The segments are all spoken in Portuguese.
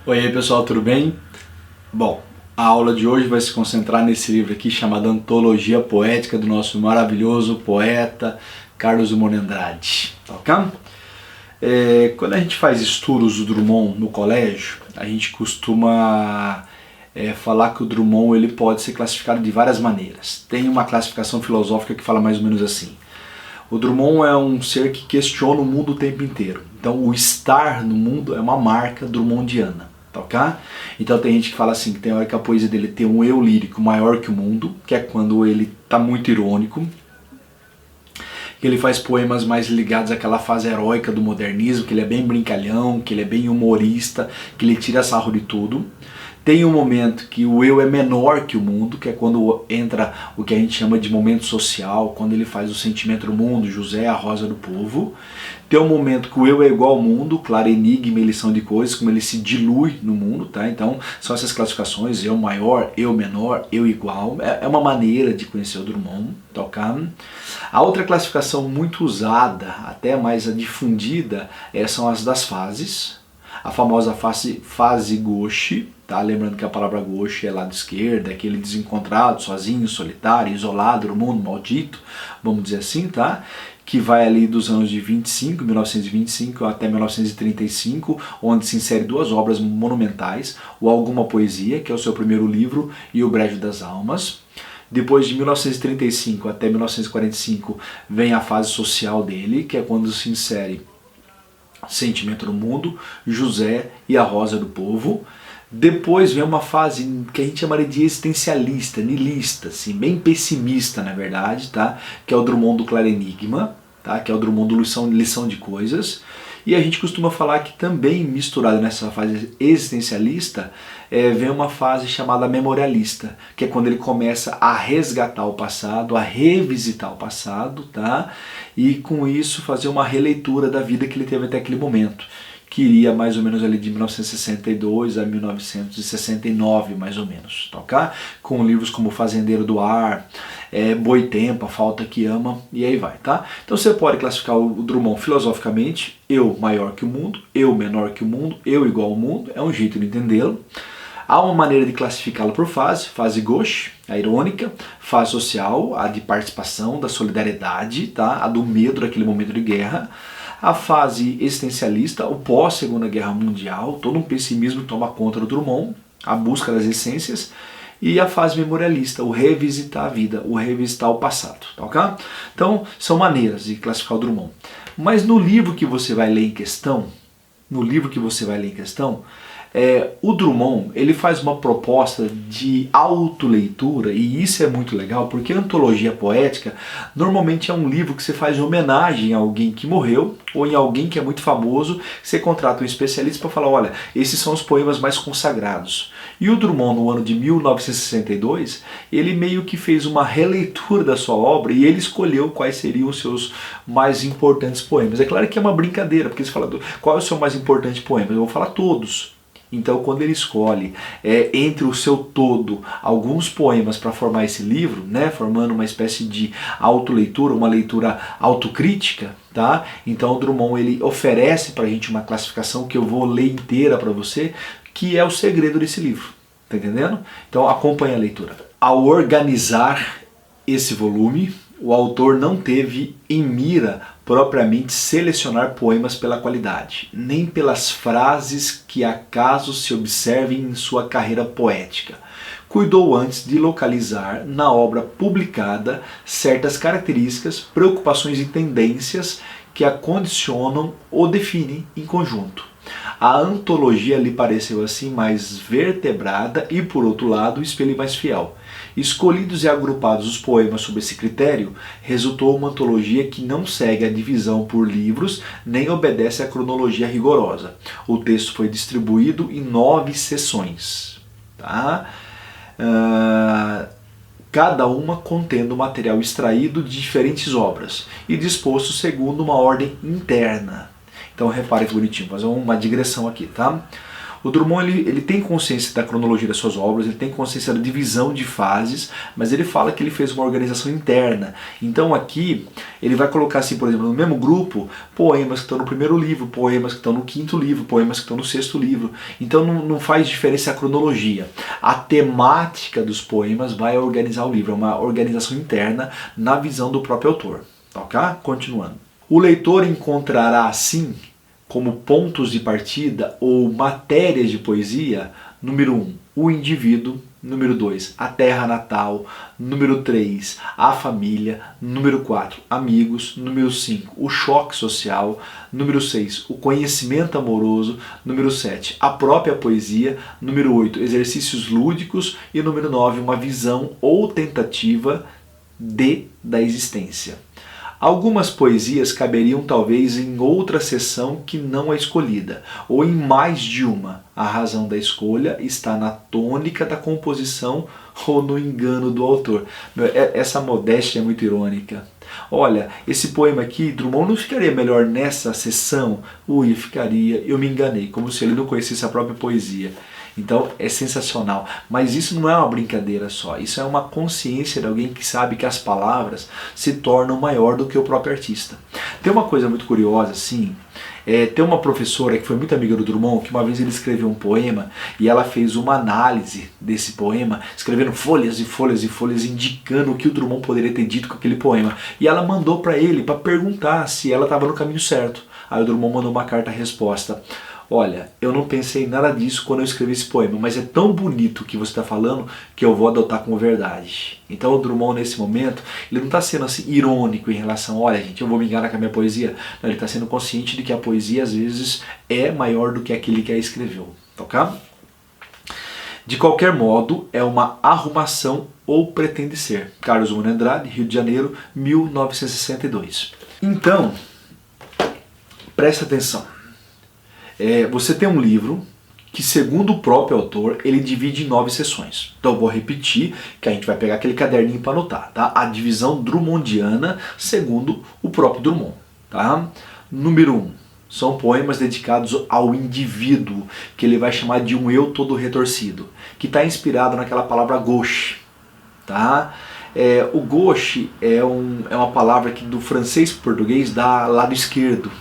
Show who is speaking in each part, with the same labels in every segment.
Speaker 1: Oi aí pessoal, tudo bem? Bom, a aula de hoje vai se concentrar nesse livro aqui chamado Antologia Poética do nosso maravilhoso poeta Carlos Drummond de Andrade, tá ok? Quando a gente faz estudos do Drummond no colégio, a gente costuma falar que o Drummond ele pode ser classificado de várias maneiras. Tem uma classificação filosófica que fala mais ou menos assim: o Drummond é um ser que questiona o mundo o tempo inteiro. Então o estar no mundo é uma marca drummondiana. Tá ok? Então tem gente que fala assim, que tem hora que a poesia dele tem um eu lírico maior que o mundo, que é quando ele tá muito irônico, que ele faz poemas mais ligados àquela fase heróica do modernismo, que ele é bem brincalhão, que ele é bem humorista, que ele tira sarro de tudo. Tem um momento que o eu é menor que o mundo, que é quando entra o que a gente chama de momento social, quando ele faz o sentimento do mundo, José, a rosa do povo. Tem um momento que o eu é igual ao mundo, claro, enigma e lição de coisas, como ele se dilui no mundo, tá? Então são essas classificações, eu maior, eu menor, eu igual. É uma maneira de conhecer o Drummond, tá ok? A outra classificação muito usada, até mais difundida, são as das fases. A famosa fase gauche, tá? Lembrando que a palavra gauche é lado esquerdo, é aquele desencontrado, sozinho, solitário, isolado no mundo, maldito, vamos dizer assim, tá? Que vai ali dos anos de 1925 até 1935, onde se insere duas obras monumentais, o Alguma Poesia, que é o seu primeiro livro, e o Brejo das Almas. Depois de 1935 até 1945 vem a fase social dele, que é quando se insere Sentimento do Mundo, José e a Rosa do Povo. Depois vem uma fase que a gente chamaria de existencialista, niilista, assim, bem pessimista na verdade, tá? Que é o Drummond do Claro Enigma, tá? Que é o Drummond do Lição de Coisas. E a gente costuma falar que também misturado nessa fase existencialista vem uma fase chamada memorialista, que é quando ele começa a resgatar o passado, a revisitar o passado, tá? E com isso fazer uma releitura da vida que ele teve até aquele momento, que iria mais ou menos ali de 1962 a 1969, mais ou menos, tá ok? Com livros como Fazendeiro do Ar, Boitempo, A Falta que Ama, e aí vai, tá? Então você pode classificar o Drummond filosoficamente, eu maior que o mundo, eu menor que o mundo, eu igual ao mundo, é um jeito de entendê-lo. Há uma maneira de classificá-lo por fase gauche, a irônica, fase social, a de participação, da solidariedade, tá? A do medo daquele momento de guerra. A fase existencialista, o pós-Segunda Guerra Mundial, todo um pessimismo toma conta do Drummond, a busca das essências, e a fase memorialista, o revisitar a vida, o revisitar o passado, tá ok? Então, são maneiras de classificar o Drummond. Mas no livro que você vai ler em questão, o Drummond ele faz uma proposta de autoleitura, e isso é muito legal porque a antologia poética normalmente é um livro que você faz homenagem a alguém que morreu ou em alguém que é muito famoso, você contrata um especialista para falar, olha, esses são os poemas mais consagrados. E o Drummond, no ano de 1962, ele meio que fez uma releitura da sua obra e ele escolheu quais seriam os seus mais importantes poemas. É claro que é uma brincadeira, porque você fala, qual é o seu mais importante poema? Eu vou falar todos. Então, quando ele escolhe entre o seu todo alguns poemas para formar esse livro, né, formando uma espécie de autoleitura, uma leitura autocrítica, tá? Então o Drummond ele oferece para a gente uma classificação que eu vou ler inteira para você, que é o segredo desse livro, tá entendendo? Então acompanha a leitura. Ao organizar esse volume, o autor não teve em mira propriamente selecionar poemas pela qualidade, nem pelas frases que acaso se observem em sua carreira poética. Cuidou antes de localizar na obra publicada certas características, preocupações e tendências que a condicionam ou definem em conjunto. A antologia lhe pareceu assim mais vertebrada e, por outro lado, o espelho mais fiel. Escolhidos e agrupados os poemas sob esse critério, resultou uma antologia que não segue a divisão por livros nem obedece à cronologia rigorosa. O texto foi distribuído em 9 seções, tá? Cada uma contendo material extraído de diferentes obras e disposto segundo uma ordem interna. Então repare que bonitinho, vou fazer uma digressão aqui, tá? O Drummond ele tem consciência da cronologia das suas obras, ele tem consciência da divisão de fases, mas ele fala que ele fez uma organização interna. Então aqui ele vai colocar assim, por exemplo, no mesmo grupo, poemas que estão no primeiro livro, poemas que estão no quinto livro, poemas que estão no sexto livro. Então não faz diferença a cronologia. A temática dos poemas vai organizar o livro, é uma organização interna na visão do próprio autor. Ok? Continuando. O leitor encontrará assim, como pontos de partida ou matérias de poesia, número 1, o indivíduo, número 2, a terra natal, número 3, a família, número 4, amigos, número 5, o choque social, número 6, o conhecimento amoroso, número 7, a própria poesia, número 8, exercícios lúdicos e número 9, uma visão ou tentativa da existência. Algumas poesias caberiam talvez em outra seção que não a escolhida, ou em mais de uma. A razão da escolha está na tônica da composição ou no engano do autor. Essa modéstia é muito irônica. Olha, esse poema aqui, Drummond não ficaria melhor nessa seção? Ui, ficaria, eu me enganei, como se ele não conhecesse a própria poesia. Então é sensacional, mas isso não é uma brincadeira só, isso é uma consciência de alguém que sabe que as palavras se tornam maior do que o próprio artista. Tem uma coisa muito curiosa assim, tem uma professora que foi muito amiga do Drummond, que uma vez ele escreveu um poema e ela fez uma análise desse poema, escrevendo folhas e folhas e folhas, indicando o que o Drummond poderia ter dito com aquele poema. E ela mandou para ele para perguntar se ela estava no caminho certo. Aí o Drummond mandou uma carta-resposta. Olha, eu não pensei em nada disso quando eu escrevi esse poema, mas é tão bonito o que você está falando que eu vou adotar como verdade. Então o Drummond nesse momento, ele não está sendo assim irônico em relação, olha gente, eu vou me enganar com a minha poesia. Não, ele está sendo consciente de que a poesia às vezes é maior do que aquele que a escreveu. Ok? De qualquer modo, é uma arrumação ou pretende ser. Carlos Drummond de Andrade, Rio de Janeiro, 1962. Então, presta atenção. Você tem um livro que, segundo o próprio autor, ele divide em 9 seções. Então eu vou repetir, que a gente vai pegar aquele caderninho para anotar, tá? A divisão drummondiana, segundo o próprio Drummond, tá? Número 1, são poemas dedicados ao indivíduo, que ele vai chamar de um eu todo retorcido, que está inspirado naquela palavra gauche, tá? O gauche é uma palavra que do francês para o português dá lado esquerdo.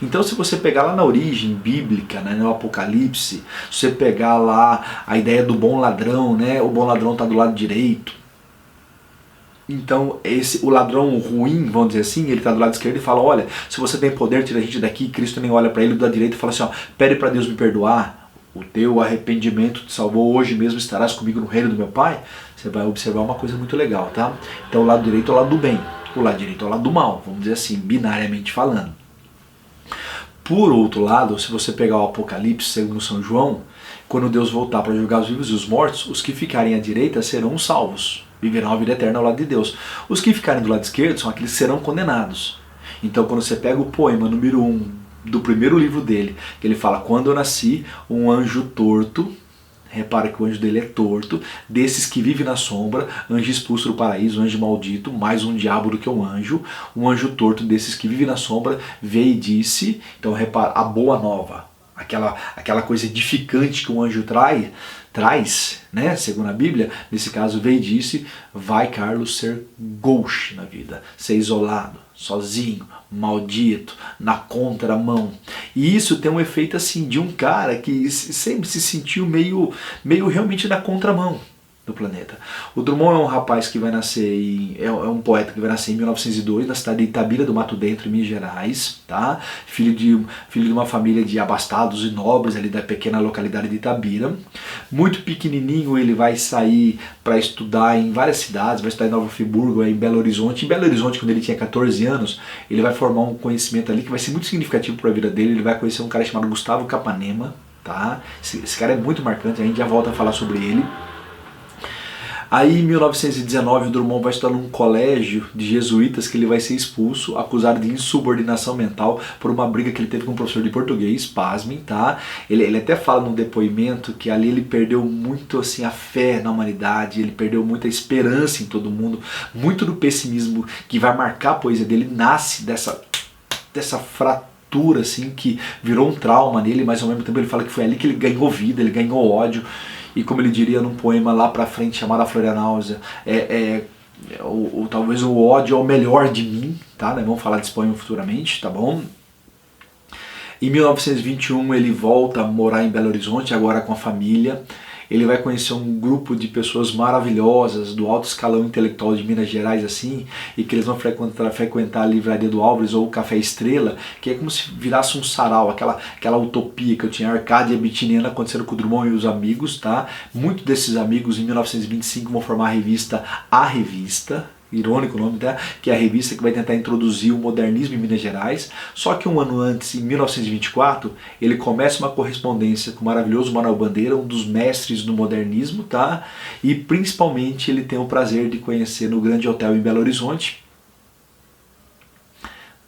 Speaker 1: Então se você pegar lá na origem bíblica, né, no Apocalipse, se você pegar lá a ideia do bom ladrão, né, o bom ladrão está do lado direito. Então o ladrão ruim, vamos dizer assim, ele está do lado esquerdo e fala, olha, se você tem poder, tira a gente daqui. Cristo nem olha para ele do lado direito e fala assim, ó, pede para Deus me perdoar, o teu arrependimento te salvou, hoje mesmo estarás comigo no reino do meu Pai. Você vai observar uma coisa muito legal, tá? Então o lado direito é o lado do bem, o lado direito é o lado do mal, vamos dizer assim, binariamente falando. Por outro lado, se você pegar o Apocalipse segundo São João, quando Deus voltar para julgar os vivos e os mortos, os que ficarem à direita serão salvos, viverão a vida eterna ao lado de Deus. Os que ficarem do lado esquerdo são aqueles que serão condenados. Então quando você pega o poema número 1 do primeiro livro dele, que ele fala, quando eu nasci, um anjo torto, repara que o anjo dele é torto, desses que vivem na sombra, anjo expulso do paraíso, anjo maldito, mais um diabo do que um anjo torto desses que vivem na sombra, veio e disse, então repara, a boa nova, aquela coisa edificante que um anjo traz, né, segundo a Bíblia, nesse caso veio e disse, vai Carlos ser gauche na vida, ser isolado, sozinho, maldito, na contramão. E isso tem um efeito assim de um cara que sempre se sentiu meio realmente na contramão do planeta. O Drummond é um rapaz que vai nascer, é um poeta que vai nascer em 1902 na cidade de Itabira do Mato Dentro, em Minas Gerais, tá? Filho de uma família de abastados e nobres ali da pequena localidade de Itabira. Muito pequenininho ele vai sair para estudar em várias cidades, vai estudar em Nova Friburgo, em Belo Horizonte. Em Belo Horizonte, quando ele tinha 14 anos, ele vai formar um conhecimento ali que vai ser muito significativo para a vida dele. Ele vai conhecer um cara chamado Gustavo Capanema, tá? Esse cara é muito marcante, a gente já volta a falar sobre ele. Aí em 1919 o Drummond vai estudar num colégio de jesuítas que ele vai ser expulso, acusado de insubordinação mental por uma briga que ele teve com um professor de português, pasmem, tá? Ele até fala num depoimento que ali ele perdeu muito assim a fé na humanidade, ele perdeu muita esperança em todo mundo, muito do pessimismo que vai marcar a poesia dele nasce dessa ruptura, assim, que virou um trauma nele, mas ao mesmo tempo ele fala que foi ali que ele ganhou vida, ele ganhou ódio. E como ele diria num poema lá pra frente chamado A Florianáusea, talvez o ódio é o melhor de mim, tá? Vamos falar desse poema futuramente, tá bom? Em 1921 ele volta a morar em Belo Horizonte, agora com a família. Ele vai conhecer um grupo de pessoas maravilhosas do alto escalão intelectual de Minas Gerais, assim, e que eles vão frequentar a Livraria do Álvares ou o Café Estrela, que é como se virasse um sarau, aquela utopia que eu tinha, Arcádia Bitiniana, acontecendo com o Drummond e os amigos, tá? Muitos desses amigos em 1925 vão formar a revista A Revista, irônico o nome, tá? Que é a revista que vai tentar introduzir o modernismo em Minas Gerais. Só que um ano antes, em 1924, ele começa uma correspondência com o maravilhoso Manuel Bandeira, um dos mestres do modernismo, tá? E principalmente ele tem o prazer de conhecer no Grande Hotel em Belo Horizonte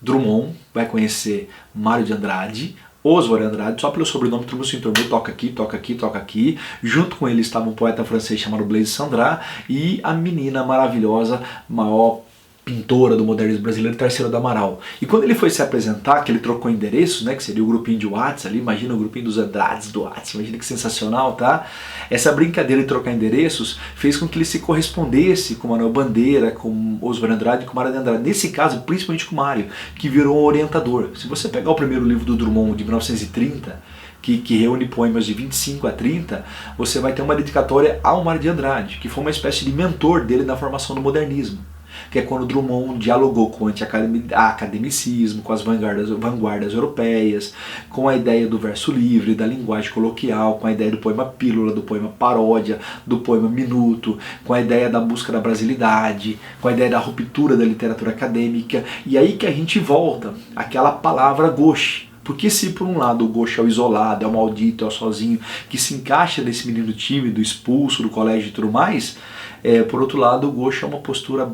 Speaker 1: Drummond, vai conhecer Mário de Andrade, Oswald de Andrade, só pelo sobrenome todo mundo se entornou, toca aqui, toca aqui, toca aqui. Junto com ele estava um poeta francês chamado Blaise Cendrars e a menina maravilhosa, maior pintora do modernismo brasileiro, Tarsila do Amaral. E quando ele foi se apresentar, que ele trocou endereços, né, que seria o grupinho de WhatsApp ali, imagina o grupinho dos Andrades do WhatsApp, imagina que sensacional, tá? Essa brincadeira de trocar endereços fez com que ele se correspondesse com Manuel Bandeira, com Oswald de Andrade e com Mário de Andrade. Nesse caso, principalmente com Mário, que virou um orientador. Se você pegar o primeiro livro do Drummond, de 1930, que reúne poemas de 25 a 30, você vai ter uma dedicatória ao Mário de Andrade, que foi uma espécie de mentor dele na formação do modernismo. Que é quando Drummond dialogou com o anti-academicismo, com as vanguardas europeias, com a ideia do verso livre, da linguagem coloquial, com a ideia do poema pílula, do poema paródia, do poema minuto, com a ideia da busca da brasilidade, com a ideia da ruptura da literatura acadêmica. E aí que a gente volta àquela palavra gauche. Porque se por um lado o gauche é o isolado, é o maldito, é o sozinho, que se encaixa nesse menino tímido, expulso do colégio e tudo mais, por outro lado o gauche é uma postura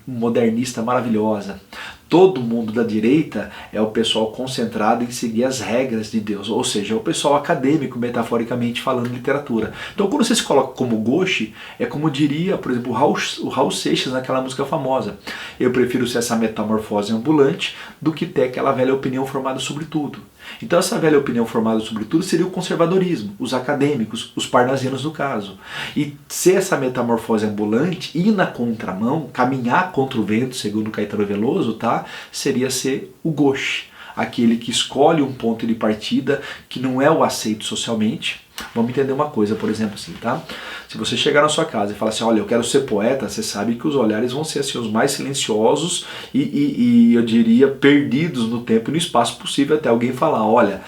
Speaker 1: modernista maravilhosa. Todo mundo da direita é o pessoal concentrado em seguir as regras de Deus, ou seja, é o pessoal acadêmico, metaforicamente falando, literatura. Então quando você se coloca como gauche, é como diria, por exemplo, o Raul Seixas naquela música famosa: eu prefiro ser essa metamorfose ambulante do que ter aquela velha opinião formada sobre tudo. Então essa velha opinião formada sobre tudo seria o conservadorismo, os acadêmicos, os parnasianos no caso. E ser essa metamorfose ambulante, ir na contramão, caminhar contra o vento, segundo Caetano Veloso, tá? Seria ser o gauche, aquele que escolhe um ponto de partida que não é o aceito socialmente. Vamos entender uma coisa, por exemplo, assim, tá? Se você chegar na sua casa e falar assim, olha, eu quero ser poeta, você sabe que os olhares vão ser assim, os mais silenciosos e eu diria perdidos no tempo e no espaço possível até alguém falar, olha,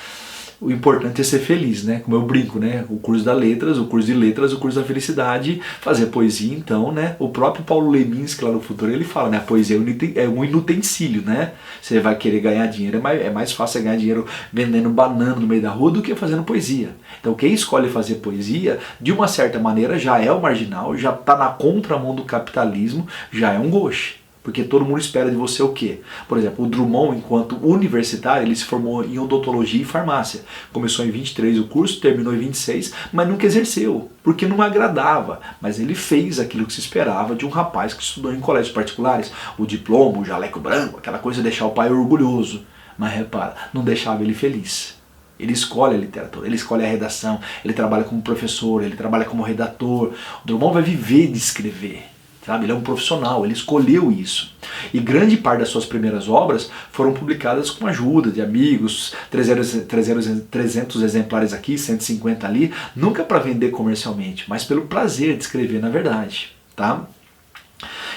Speaker 1: o importante é ser feliz, né? Como eu brinco, né? O curso de letras, o curso da felicidade, fazer poesia, então, né? O próprio Paulo Leminski lá no Futuro, ele fala, né? A poesia é um inutensílio, né? Você vai querer ganhar dinheiro, é mais fácil ganhar dinheiro vendendo banana no meio da rua do que fazendo poesia. Então quem escolhe fazer poesia, de uma certa maneira, já é o marginal, já está na contramão do capitalismo, já é um gauche. Porque todo mundo espera de você o quê? Por exemplo, o Drummond, enquanto universitário, ele se formou em odontologia e farmácia. Começou em 23 o curso, terminou em 26, mas nunca exerceu, porque não agradava. Mas ele fez aquilo que se esperava de um rapaz que estudou em colégios particulares. O diploma, o jaleco branco, aquela coisa de deixar o pai orgulhoso. Mas repara, não deixava ele feliz. Ele escolhe a literatura, ele escolhe a redação, ele trabalha como professor, ele trabalha como redator. O Drummond vai viver de escrever. Sabe? Ele é um profissional, ele escolheu isso. E grande parte das suas primeiras obras foram publicadas com a ajuda de amigos, 300 exemplares aqui, 150 ali, nunca para vender comercialmente, mas pelo prazer de escrever na verdade. Tá?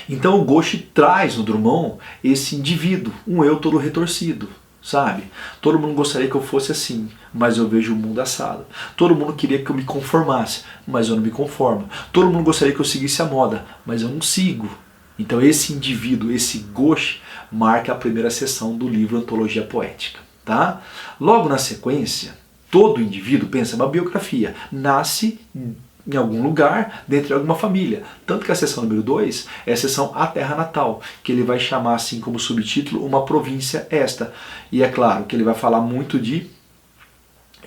Speaker 1: Então o gauche traz no Drummond esse indivíduo, um eu todo retorcido. Sabe? Todo mundo gostaria que eu fosse assim, mas eu vejo o mundo assado. Todo mundo queria que eu me conformasse, mas eu não me conformo. Todo mundo gostaria que eu seguisse a moda, mas eu não sigo. Então esse indivíduo, esse gauche, marca a primeira seção do livro Antologia Poética. Tá? Logo na sequência, todo indivíduo, pensa, uma biografia, nasce em algum lugar, dentro de alguma família. Tanto que a seção número 2 é a seção A Terra Natal, que ele vai chamar assim como subtítulo, Uma Província Esta. E é claro que ele vai falar muito de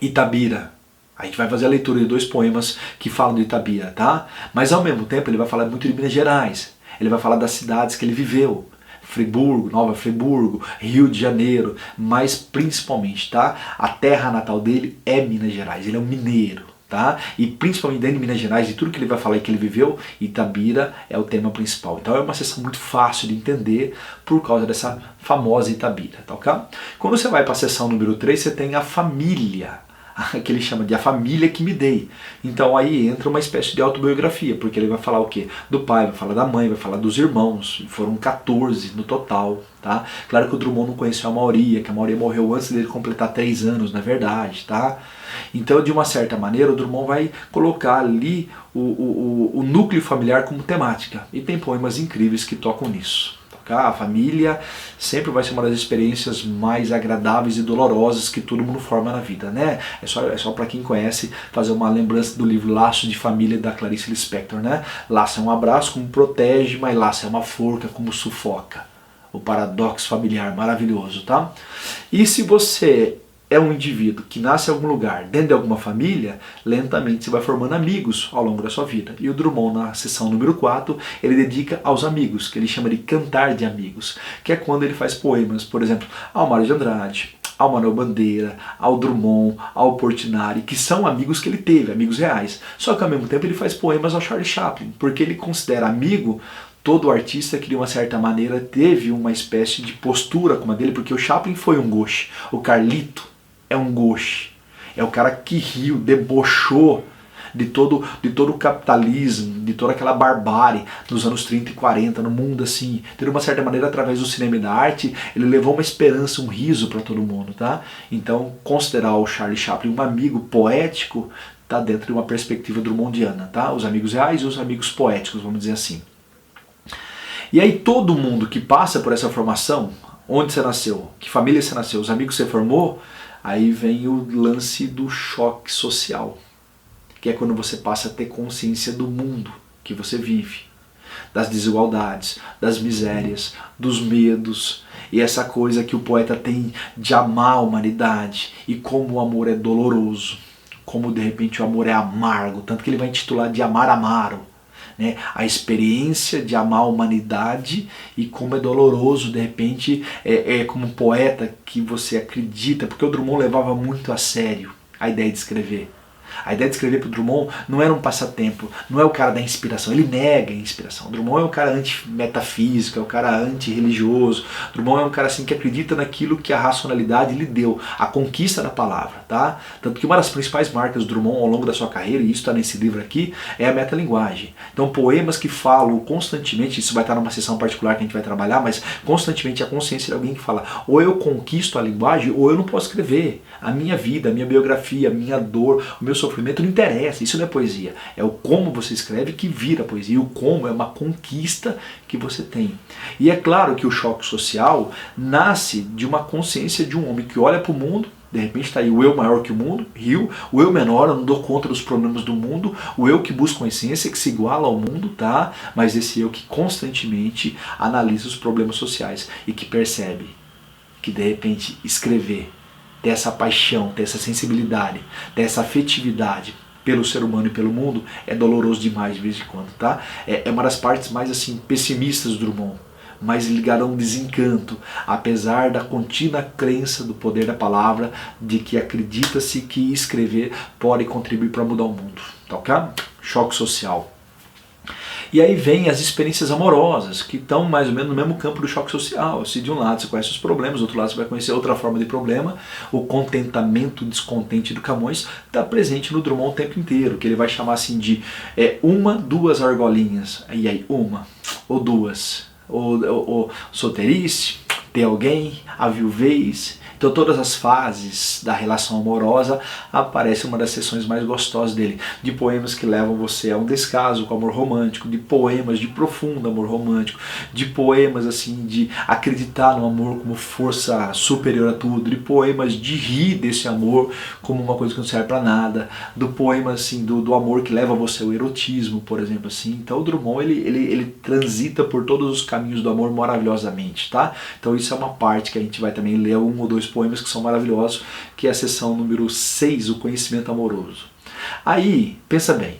Speaker 1: Itabira. A gente vai fazer a leitura de 2 poemas que falam de Itabira, tá? Mas ao mesmo tempo ele vai falar muito de Minas Gerais. Ele vai falar das cidades que ele viveu. Friburgo, Nova Friburgo, Rio de Janeiro, mas principalmente, tá? A terra natal dele é Minas Gerais, ele é um mineiro. Tá? E principalmente dentro de Minas Gerais, de tudo que ele vai falar e que ele viveu, Itabira é o tema principal. Então é uma sessão muito fácil de entender por causa dessa famosa Itabira. Tá, okay? Quando você vai para a sessão número 3, você tem a família, que ele chama de a família que me dei. Então aí entra uma espécie de autobiografia, porque ele vai falar o quê? Do pai, vai falar da mãe, vai falar dos irmãos, foram 14 no total. Tá? Claro que o Drummond não conheceu a maioria, que a maioria morreu antes dele completar 3 anos, na verdade. Tá? Então, de uma certa maneira, o Drummond vai colocar ali o núcleo familiar como temática. E tem poemas incríveis que tocam nisso. A família sempre vai ser uma das experiências mais agradáveis e dolorosas que todo mundo forma na vida, né? É só para quem conhece fazer uma lembrança do livro Laço de Família da Clarice Lispector, né? Laço é um abraço como protege, mas laço é uma forca como sufoca. O paradoxo familiar maravilhoso, tá? E se você é um indivíduo que nasce em algum lugar, dentro de alguma família, lentamente você vai formando amigos ao longo da sua vida. E o Drummond, na sessão número 4, ele dedica aos amigos, que ele chama de cantar de amigos, que é quando ele faz poemas, por exemplo, ao Mário de Andrade, ao Manuel Bandeira, ao Drummond, ao Portinari, que são amigos que ele teve, amigos reais. Só que ao mesmo tempo ele faz poemas ao Charlie Chaplin, porque ele considera amigo todo artista que de uma certa maneira teve uma espécie de postura como a dele, porque o Chaplin foi um gauche, o Carlito é um gauche, é o cara que riu, debochou de todo o capitalismo, de toda aquela barbárie dos anos 30 e 40 no mundo, assim. De uma certa maneira, através do cinema e da arte, ele levou uma esperança, um riso para todo mundo, tá? Então, considerar o Charlie Chaplin um amigo poético está dentro de uma perspectiva drummondiana, tá? Os amigos reais e os amigos poéticos, vamos dizer assim. E aí todo mundo que passa por essa formação, onde você nasceu, que família você nasceu, os amigos que você formou, aí vem o lance do choque social, que é quando você passa a ter consciência do mundo que você vive, das desigualdades, das misérias, dos medos, e essa coisa que o poeta tem de amar a humanidade, e como o amor é doloroso, como de repente o amor é amargo, tanto que ele vai intitular de Amar Amaro, né? A experiência de amar a humanidade e como é doloroso, de repente, como poeta que você acredita, porque o Drummond levava muito a sério a ideia de escrever. A ideia de escrever para o Drummond não era um passatempo, não é o cara da inspiração, ele nega a inspiração. O Drummond é um cara anti-metafísico, é um cara anti-religioso. O Drummond é um cara assim, que acredita naquilo que a racionalidade lhe deu, a conquista da palavra. Tá? Tanto que uma das principais marcas do Drummond ao longo da sua carreira, e isso está nesse livro aqui, é a metalinguagem. Então poemas que falam constantemente, isso vai estar numa sessão particular que a gente vai trabalhar, mas constantemente a consciência de alguém que fala, ou eu conquisto a linguagem, ou eu não posso escrever. A minha vida, a minha biografia, a minha dor, o meu sofrimento não interessa, isso não é poesia. É o como você escreve que vira poesia. E o como é uma conquista que você tem. E é claro que o choque social nasce de uma consciência de um homem que olha para o mundo, de repente está aí o eu maior que o mundo, Rio, o eu menor, eu não dou conta dos problemas do mundo, o eu que busca uma essência que se iguala ao mundo, tá? Mas esse eu que constantemente analisa os problemas sociais e que percebe que de repente escrever, ter essa paixão, ter essa sensibilidade, ter essa afetividade pelo ser humano e pelo mundo é doloroso demais de vez em quando, tá? É uma das partes mais assim pessimistas do Drummond, mais ligado a um desencanto, apesar da contínua crença do poder da palavra, de que acredita-se que escrever pode contribuir para mudar o mundo, tá ok? Choque social. E aí vem as experiências amorosas, que estão mais ou menos no mesmo campo do choque social. Se de um lado você conhece os problemas, do outro lado você vai conhecer outra forma de problema, o contentamento, o descontente do Camões está presente no Drummond o tempo inteiro, que ele vai chamar assim de uma, duas argolinhas. E aí, uma, ou duas, ou solteirice, ter alguém, a viuvez. Então todas as fases da relação amorosa aparece uma das seções mais gostosas dele, de poemas que levam você a um descaso com amor romântico, de poemas de profundo amor romântico, de poemas assim de acreditar no amor como força superior a tudo, de poemas de rir desse amor como uma coisa que não serve para nada, do poema assim do amor que leva você ao erotismo, por exemplo assim. Então o Drummond ele transita por todos os caminhos do amor maravilhosamente, tá? Então isso é uma parte que a gente vai também ler um ou dois poemas que são maravilhosos, que é a seção número 6, o conhecimento amoroso. Aí, pensa bem,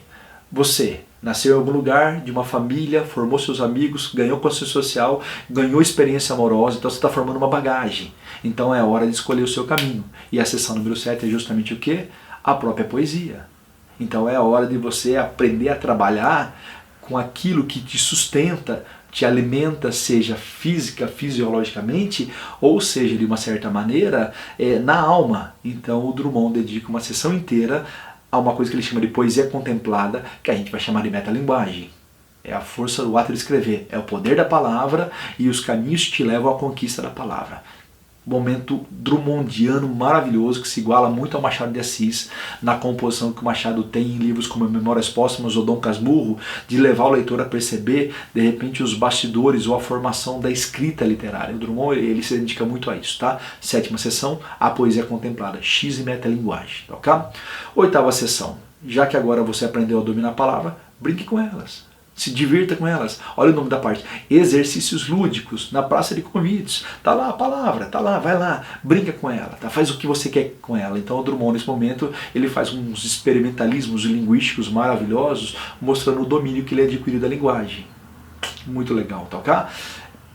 Speaker 1: você Nasceu em algum lugar, de uma família, formou seus amigos, ganhou consciência social, ganhou experiência amorosa, então você está formando uma bagagem. Então é hora de escolher o seu caminho. E a sessão número 7 é justamente o quê? A própria poesia. Então é hora de você aprender a trabalhar com aquilo que te sustenta, te alimenta, seja física, fisiologicamente, ou seja, de uma certa maneira, na alma. Então o Drummond dedica uma sessão inteira a uma coisa que ele chama de poesia contemplada, que a gente vai chamar de metalinguagem. É a força do ato de escrever, é o poder da palavra e os caminhos que te levam à conquista da palavra. Momento drummondiano maravilhoso que se iguala muito ao Machado de Assis na composição que o Machado tem em livros como Memórias Póstumas ou Dom Casmurro, de levar o leitor a perceber de repente os bastidores ou a formação da escrita literária. O Drummond ele se dedica muito a isso, tá? 7ª sessão, a poesia contemplada, X e metalinguagem, ok? 8ª sessão, já que agora você aprendeu a dominar a palavra, brinque com elas. Se divirta com elas. Olha o nome da parte. Exercícios lúdicos na praça de convites. Tá lá a palavra, tá lá, vai lá, brinca com ela, tá? Faz o que você quer com ela. Então o Drummond nesse momento ele faz uns experimentalismos linguísticos maravilhosos, mostrando o domínio que ele adquiriu da linguagem. Muito legal, tá ok?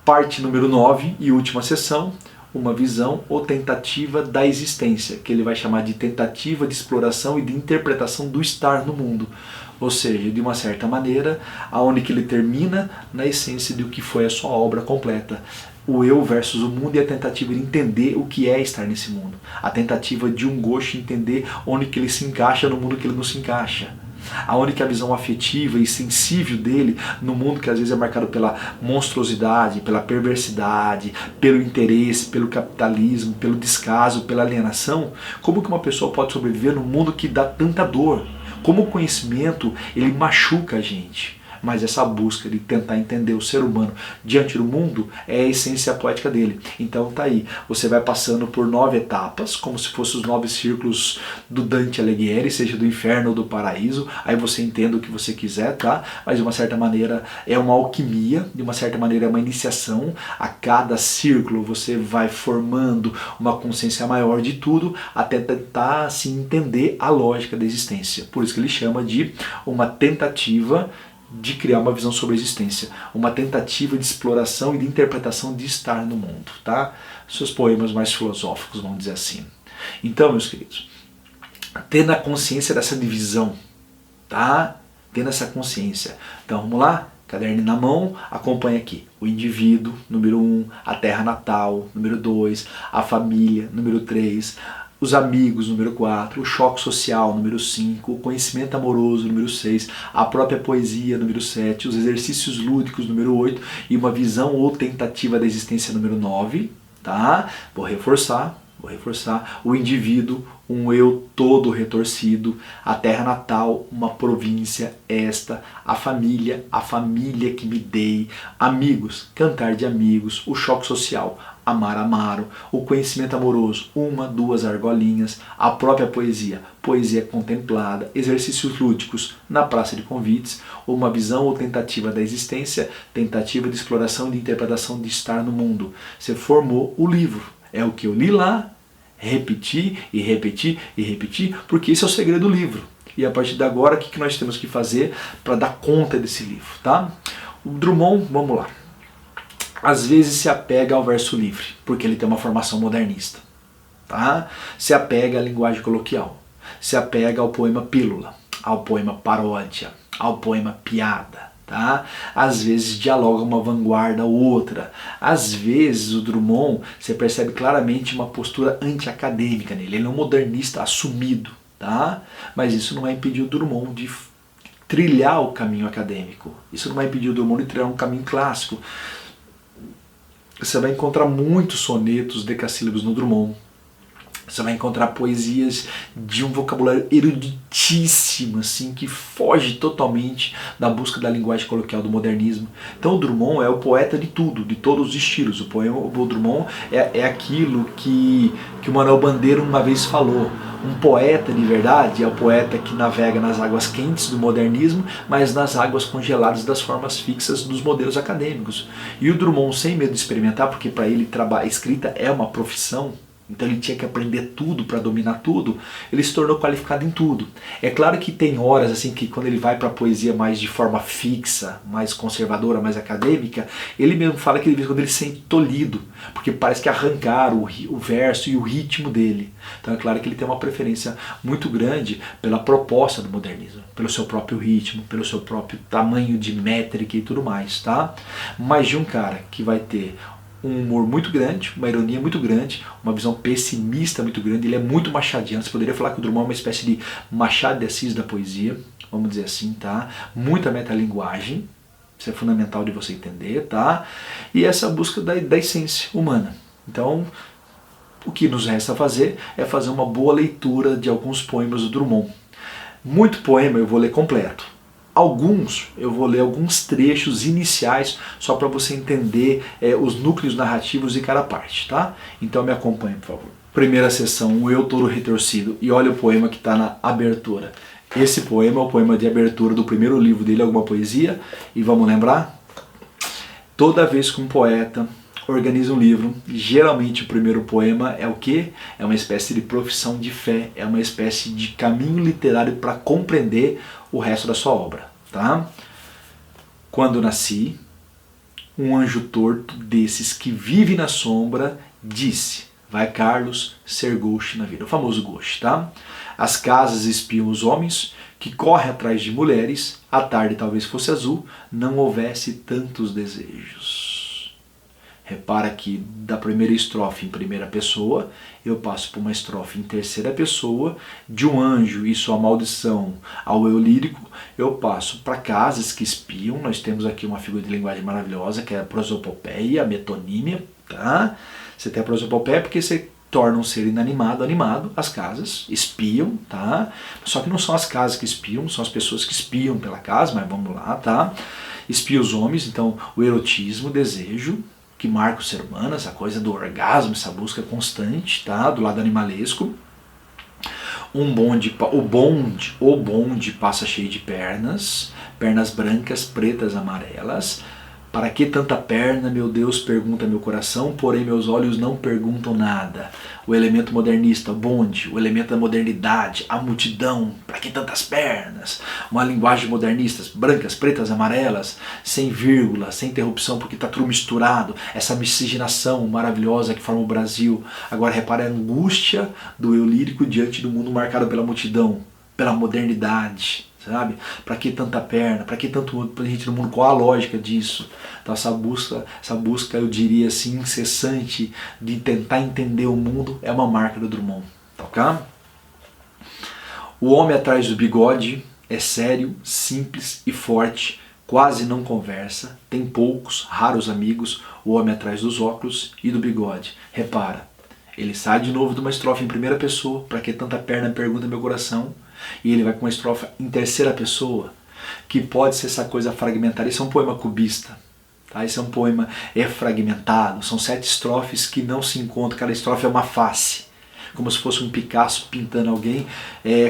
Speaker 1: Parte número 9 e última sessão. Uma visão ou tentativa da existência, que ele vai chamar de tentativa de exploração e de interpretação do estar no mundo. Ou seja, de uma certa maneira, aonde que ele termina na essência do que foi a sua obra completa. O eu versus o mundo e a tentativa de entender o que é estar nesse mundo. A tentativa de um Ghosh entender onde que ele se encaixa no mundo que ele não se encaixa. Aonde que a visão afetiva e sensível dele no mundo que às vezes é marcado pela monstruosidade, pela perversidade, pelo interesse, pelo capitalismo, pelo descaso, pela alienação, como que uma pessoa pode sobreviver num mundo que dá tanta dor? Como o conhecimento ele machuca a gente. Mas essa busca de tentar entender o ser humano diante do mundo é a essência poética dele. Então tá aí, você vai passando por 9 etapas, como se fossem os 9 círculos do Dante Alighieri, seja do inferno ou do paraíso, aí você entende o que você quiser, tá? Mas de uma certa maneira é uma alquimia, de uma certa maneira é uma iniciação. A cada círculo você vai formando uma consciência maior de tudo, até tentar assim, entender a lógica da existência. Por isso que ele chama de uma tentativa de criar uma visão sobre a existência, uma tentativa de exploração e de interpretação de estar no mundo, tá? Seus poemas mais filosóficos, vamos dizer assim. Então, meus queridos, tendo a consciência dessa divisão, tá? Tendo essa consciência. Então, vamos lá? Caderno na mão, acompanha aqui. O indivíduo, número 1, a terra natal, número 2, a família, número 3, os amigos, número 4, o choque social, número 5, o conhecimento amoroso, número 6, a própria poesia, número 7, os exercícios lúdicos, número 8, e uma visão ou tentativa da existência, número 9, tá? Vou reforçar, o indivíduo, um eu todo retorcido, a terra natal, uma província, esta, a família que me dei, amigos, cantar de amigos, o choque social, amar, amaro, o conhecimento amoroso, 1, 2 argolinhas, a própria poesia, poesia contemplada, exercícios lúdicos na praça de convites, uma visão ou tentativa da existência, tentativa de exploração e de interpretação de estar no mundo. Você formou o livro, é o que eu li lá, repetir e repetir e repetir, porque esse é o segredo do livro. E a partir de agora, o que nós temos que fazer para dar conta desse livro, tá? O Drummond, vamos lá. Às vezes se apega ao verso livre, porque ele tem uma formação modernista, tá? Se apega à linguagem coloquial, se apega ao poema pílula, ao poema paródia, ao poema piada, tá? Às vezes dialoga uma vanguarda ou outra. Às vezes o Drummond, você percebe claramente uma postura anti-acadêmica nele, ele é um modernista assumido, tá? Mas isso não vai impedir o Drummond de trilhar o caminho acadêmico, isso não vai impedir o Drummond de trilhar um caminho clássico. Você vai encontrar muitos sonetos decassílabos no Drummond. Você vai encontrar poesias de um vocabulário eruditíssimo, assim, que foge totalmente da busca da linguagem coloquial do modernismo. Então o Drummond é o poeta de tudo, de todos os estilos. O Drummond é aquilo que o Manuel Bandeira uma vez falou. Um poeta de verdade é o poeta que navega nas águas quentes do modernismo, mas nas águas congeladas das formas fixas dos modelos acadêmicos. E o Drummond, sem medo de experimentar, porque para ele a escrita é uma profissão, então ele tinha que aprender tudo para dominar tudo, ele se tornou qualificado em tudo. É claro que tem horas assim que quando ele vai para a poesia mais de forma fixa, mais conservadora, mais acadêmica, ele mesmo fala que quando ele se sente tolhido, porque parece que arrancaram o verso e o ritmo dele. Então é claro que ele tem uma preferência muito grande pela proposta do modernismo, pelo seu próprio ritmo, pelo seu próprio tamanho de métrica e tudo mais, tá? Mas de um cara que vai ter um humor muito grande, uma ironia muito grande, uma visão pessimista muito grande, ele é muito machadiano. Você poderia falar que o Drummond é uma espécie de Machado de Assis da poesia, vamos dizer assim, tá? Muita metalinguagem, isso é fundamental de você entender, tá? E essa busca da essência humana. Então, o que nos resta fazer é fazer uma boa leitura de alguns poemas do Drummond. Muito poema eu vou ler completo. Alguns, eu vou ler alguns trechos iniciais só para você entender os núcleos narrativos de cada parte, tá? Então me acompanhe, por favor. Primeira sessão, o Eu Touro Retorcido. E olha o poema que está na abertura. Esse poema é o poema de abertura do primeiro livro dele, Alguma Poesia. E vamos lembrar? Toda vez que um poeta organiza um livro, geralmente o primeiro poema é o quê? É uma espécie de profissão de fé, é uma espécie de caminho literário para compreender o resto da sua obra, tá? Quando nasci, um anjo torto desses que vive na sombra disse: vai, Carlos, ser ghost na vida. O famoso ghost, tá? As casas espiam os homens que correm atrás de mulheres, a tarde talvez fosse azul, não houvesse tantos desejos. Repara que da primeira estrofe em primeira pessoa, eu passo por uma estrofe em terceira pessoa, de um anjo e sua maldição ao eu lírico, eu passo para casas que espiam. Nós temos aqui uma figura de linguagem maravilhosa, que é a prosopopeia, a metonímia, tá? Você tem a prosopopeia porque você torna um ser inanimado animado, as casas espiam, tá? Só que não são as casas que espiam, são as pessoas que espiam pela casa, mas vamos lá, tá? Espia os homens, então o erotismo, o desejo, que marca o ser humano, essa coisa do orgasmo, essa busca constante, tá? Do lado animalesco. O bonde passa cheio de pernas, pernas brancas, pretas, amarelas. Para que tanta perna, meu Deus, pergunta meu coração, porém meus olhos não perguntam nada. O elemento modernista, o bonde, o elemento da modernidade, a multidão, para que tantas pernas? Uma linguagem modernista, brancas, pretas, amarelas, sem vírgula, sem interrupção, porque está tudo misturado. Essa miscigenação maravilhosa que forma o Brasil. Agora repare a angústia do eu lírico diante do mundo marcado pela multidão, pela modernidade. Sabe? Para que tanta perna? Para que tanto gente no mundo? Qual a lógica disso? Então essa busca, eu diria assim, incessante de tentar entender o mundo é uma marca do Drummond, tá ok? O homem atrás do bigode é sério, simples e forte, quase não conversa, tem poucos, raros amigos. O homem atrás dos óculos e do bigode. Repara, ele sai de novo de uma estrofe em primeira pessoa, para que tanta perna, pergunta meu coração. E ele vai com uma estrofe em terceira pessoa, que pode ser essa coisa fragmentada. Isso é um poema cubista, tá? Esse é um poema fragmentado. São 7 estrofes que não se encontram. Cada estrofe é uma face, como se fosse um Picasso pintando alguém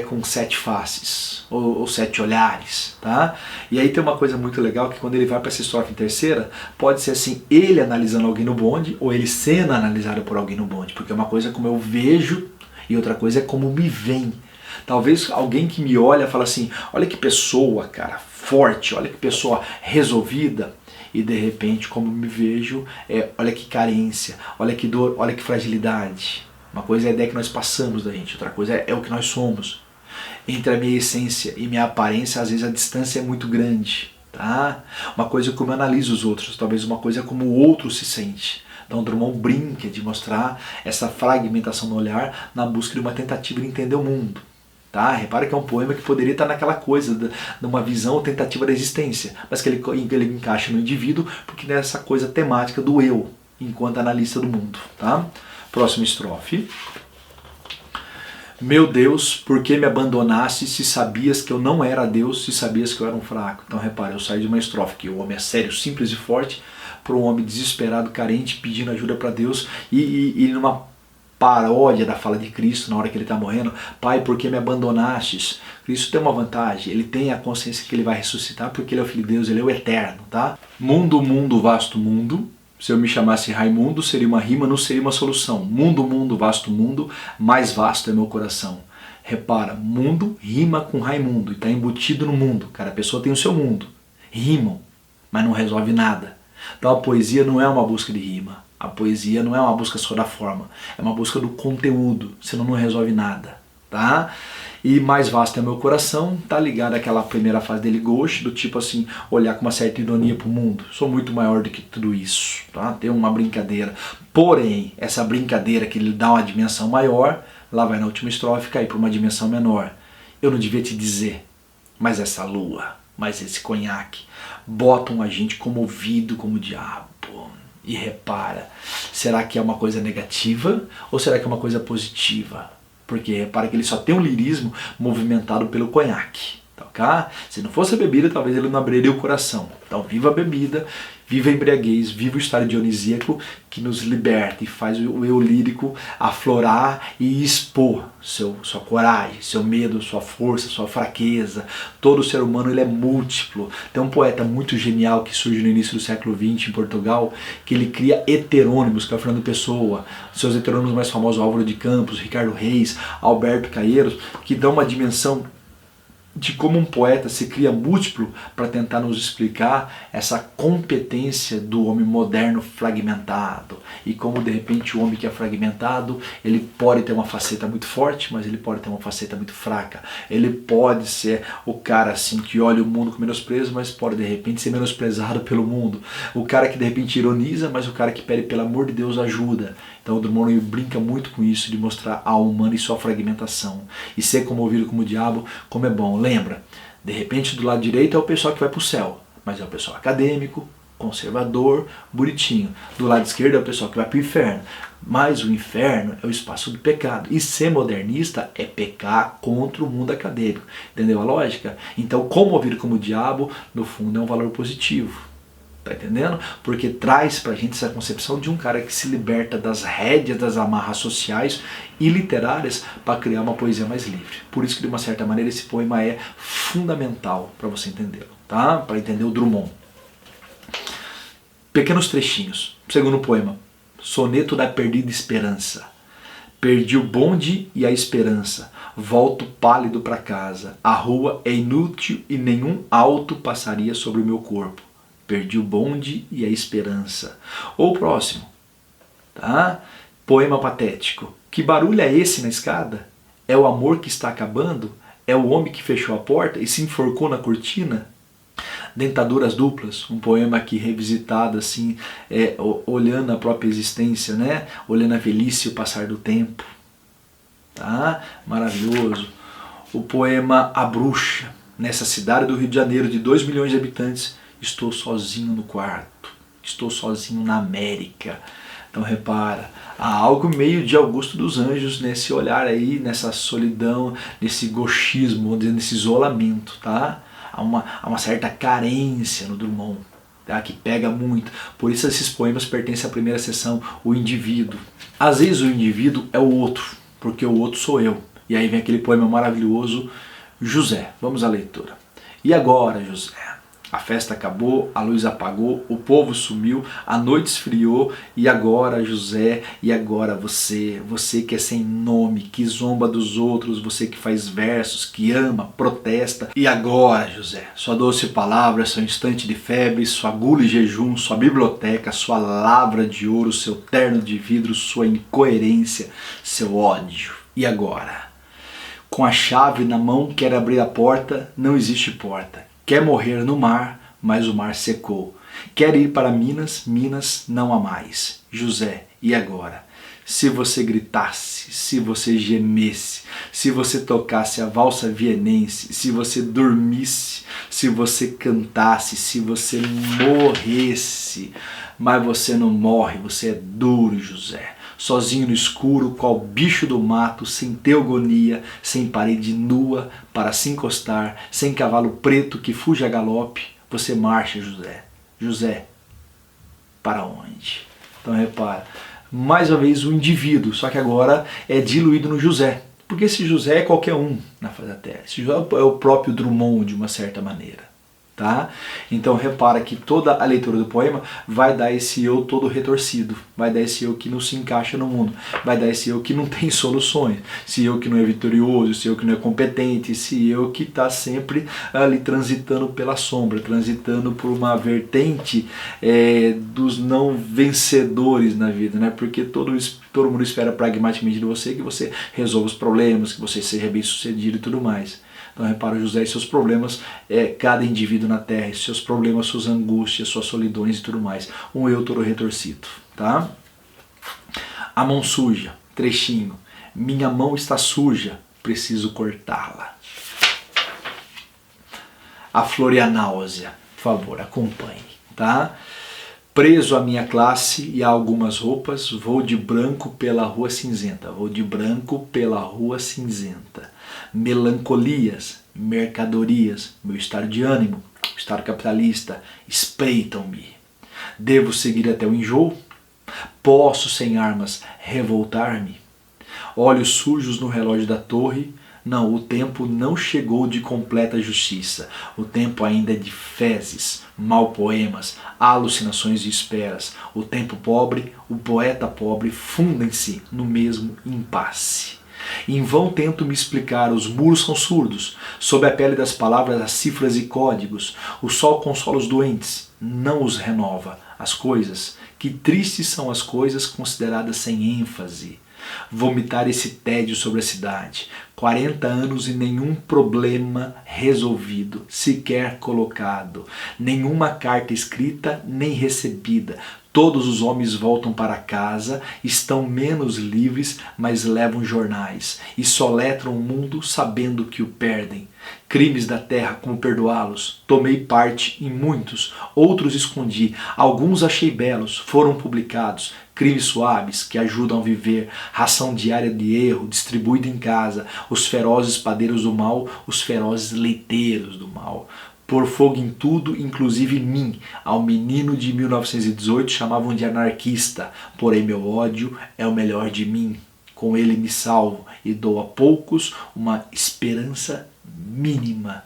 Speaker 1: com 7 faces, ou 7 olhares, tá? E aí tem uma coisa muito legal, que quando ele vai para essa estrofe em terceira, pode ser assim, ele analisando alguém no bonde, ou ele sendo analisado por alguém no bonde, porque uma coisa é como eu vejo, e outra coisa é como me vem. Talvez alguém que me olha fala assim, olha que pessoa, cara, forte, olha que pessoa resolvida, e de repente como me vejo, olha que carência, olha que dor, olha que fragilidade. Uma coisa é a ideia que nós passamos da gente, outra coisa é o que nós somos. Entre a minha essência e minha aparência, às vezes a distância é muito grande, tá? Uma coisa é como eu analiso os outros, talvez uma coisa é como o outro se sente. Então Drummond brinca de mostrar essa fragmentação no olhar na busca de uma tentativa de entender o mundo. Tá? Repara que é um poema que poderia estar naquela coisa de uma visão ou tentativa da existência, mas que ele encaixa no indivíduo, porque nessa coisa temática do eu, enquanto analista do mundo. Tá? Próxima estrofe. Meu Deus, por que me abandonaste se sabias que eu não era Deus, se sabias que eu era um fraco? Então repara, eu saio de uma estrofe que o homem é sério, simples e forte, para um homem desesperado, carente, pedindo ajuda para Deus, e numa paródia da fala de Cristo na hora que ele está morrendo, Pai, por que me abandonastes? Cristo tem uma vantagem, ele tem a consciência que ele vai ressuscitar porque ele é o Filho de Deus, ele é o eterno, tá? Mundo, mundo, vasto mundo, Se eu me chamasse Raimundo, seria uma rima, não seria uma solução. Mundo, mundo, vasto mundo, mais vasto é meu coração. Repara, mundo rima com Raimundo e está embutido no mundo. Cara, a pessoa tem o seu mundo. Rimam, mas não resolve nada. Então a poesia não é uma busca de rima. A poesia não é uma busca só da forma. É uma busca do conteúdo, senão não resolve nada. Tá? E mais vasto é meu coração, tá ligado àquela primeira fase dele, Ghost, do tipo assim, olhar com uma certa ironia pro mundo. Sou muito maior do que tudo isso, tá? Tem uma brincadeira. Porém, essa brincadeira que ele dá uma dimensão maior, lá vai na última estrofe cair para uma dimensão menor. Eu não devia te dizer, mas essa lua, mas esse conhaque, botam a gente comovido como o diabo. E repara, será que é uma coisa negativa ou será que é uma coisa positiva? Porque repara que ele só tem um lirismo movimentado pelo conhaque. Tá? Se não fosse a bebida, talvez ele não abriria o coração. Então viva a bebida, viva a embriaguez, viva o estado dionisíaco que nos liberta e faz o eu lírico aflorar e expor sua coragem, seu medo, sua força, sua fraqueza. Todo ser humano ele é múltiplo. Tem um poeta muito genial que surge no início do século XX em Portugal, que ele cria heterônimos, que é o Fernando Pessoa. Seus heterônimos mais famosos, Álvaro de Campos, Ricardo Reis, Alberto Caeiros, que dão uma dimensão de como um poeta se cria múltiplo para tentar nos explicar essa competência do homem moderno fragmentado e como de repente o homem que é fragmentado ele pode ter uma faceta muito forte, mas ele pode ter uma faceta muito fraca. Ele pode ser o cara assim que olha o mundo com menosprezo, mas pode de repente ser menosprezado pelo mundo. O cara que de repente ironiza, mas o cara que pede pelo amor de Deus ajuda. Então o Drummond brinca muito com isso, de mostrar a alma humana e sua fragmentação. E ser comovido como o diabo, como é bom. Lembra, de repente do lado direito é o pessoal que vai para o céu, mas é o pessoal acadêmico, conservador, bonitinho. Do lado esquerdo é o pessoal que vai para o inferno. Mas o inferno é o espaço do pecado. E ser modernista é pecar contra o mundo acadêmico. Entendeu a lógica? Então comovido como o diabo, no fundo, é um valor positivo. Tá entendendo? Porque traz pra gente essa concepção de um cara que se liberta das rédeas, das amarras sociais e literárias para criar uma poesia mais livre. Por isso que de uma certa maneira esse poema é fundamental para você entendê-lo, tá? Para entender o Drummond. Pequenos trechinhos. Segundo poema. Soneto da perdida esperança. Perdi o bonde e a esperança. Volto pálido para casa. A rua é inútil e nenhum alto passaria sobre o meu corpo. Perdi o bonde e a esperança. Ou o próximo, tá? Poema patético. Que barulho é esse na escada? É o amor que está acabando? É o homem que fechou a porta e se enforcou na cortina? Dentaduras duplas, um poema aqui revisitado assim, olhando a própria existência, né? Olhando a velhice e o passar do tempo. Tá? Maravilhoso. O poema A Bruxa. Nessa cidade do Rio de Janeiro de 2 milhões de habitantes, estou sozinho no quarto, estou sozinho na América. Então repara, há algo meio de Augusto dos Anjos nesse olhar aí, nessa solidão, nesse gauchismo, vamos dizer, nesse isolamento, tá? Há uma certa carência no Drummond, tá? Que pega muito. Por isso esses poemas pertencem à primeira seção, o indivíduo. Às vezes o indivíduo é o outro, porque o outro sou eu. E aí vem aquele poema maravilhoso, José. Vamos à leitura. E agora, José? A festa acabou, a luz apagou, o povo sumiu, a noite esfriou, e agora, José, e agora você que é sem nome, que zomba dos outros, você que faz versos, que ama, protesta. E agora, José, sua doce palavra, seu instante de febre, sua gula e jejum, sua biblioteca, sua lavra de ouro, seu terno de vidro, sua incoerência, seu ódio. E agora? Com a chave na mão quer abrir a porta, não existe porta. Quer morrer no mar, mas o mar secou. Quer ir para Minas, Minas não há mais. José, e agora? Se você gritasse, se você gemesse, se você tocasse a valsa vienense, se você dormisse, se você cantasse, se você morresse, mas você não morre, você é duro, José. Sozinho no escuro, qual bicho do mato, sem teogonia, sem parede nua para se encostar, sem cavalo preto que fuge a galope, você marcha, José. José, para onde? Então repara, mais uma vez o indivíduo, só que agora é diluído no José. Porque esse José é qualquer um na face da Terra. Esse José é o próprio Drummond, de uma certa maneira. Tá? Então repara que toda a leitura do poema vai dar esse eu todo retorcido, vai dar esse eu que não se encaixa no mundo, vai dar esse eu que não tem soluções, esse eu que não é vitorioso, esse eu que não é competente, esse eu que está sempre ali transitando pela sombra, transitando por uma vertente dos não vencedores na vida, né? Porque todo mundo espera pragmaticamente de você que você resolva os problemas, que você seja bem sucedido e tudo mais. Então repara, José, e seus problemas, cada indivíduo na Terra, seus problemas, suas angústias, suas solidões e tudo mais. Um eu todo retorcido, tá? A mão suja, trechinho. Minha mão está suja, preciso cortá-la. A flor e a náusea, por favor, acompanhe, tá? Preso à minha classe e a algumas roupas, vou de branco pela rua cinzenta. Vou de branco pela rua cinzenta. Melancolias, mercadorias, meu estado de ânimo, estado capitalista, espreitam-me. Devo seguir até o enjoo? Posso, sem armas, revoltar-me? Olhos sujos no relógio da torre. Não, o tempo não chegou de completa justiça. O tempo ainda é de fezes, mal poemas, alucinações e esperas. O tempo pobre, o poeta pobre fundem-se no mesmo impasse. Em vão tento me explicar, os muros são surdos. Sob a pele das palavras há cifras e códigos. O sol consola os doentes, não os renova. As coisas, que tristes são as coisas consideradas sem ênfase. Vomitar esse tédio sobre a cidade. 40 anos e nenhum problema resolvido, sequer colocado. Nenhuma carta escrita nem recebida. Todos os homens voltam para casa, estão menos livres, mas levam jornais. E soletram o mundo sabendo que o perdem. Crimes da terra, como perdoá-los? Tomei parte em muitos, outros escondi. Alguns achei belos, foram publicados. Crimes suaves que ajudam a viver, ração diária de erro, distribuída em casa, os ferozes padeiros do mal, os ferozes leiteiros do mal. Pôr fogo em tudo, inclusive em mim. Ao menino de 1918 chamavam de anarquista, porém meu ódio é o melhor de mim. Com ele me salvo e dou a poucos uma esperança mínima.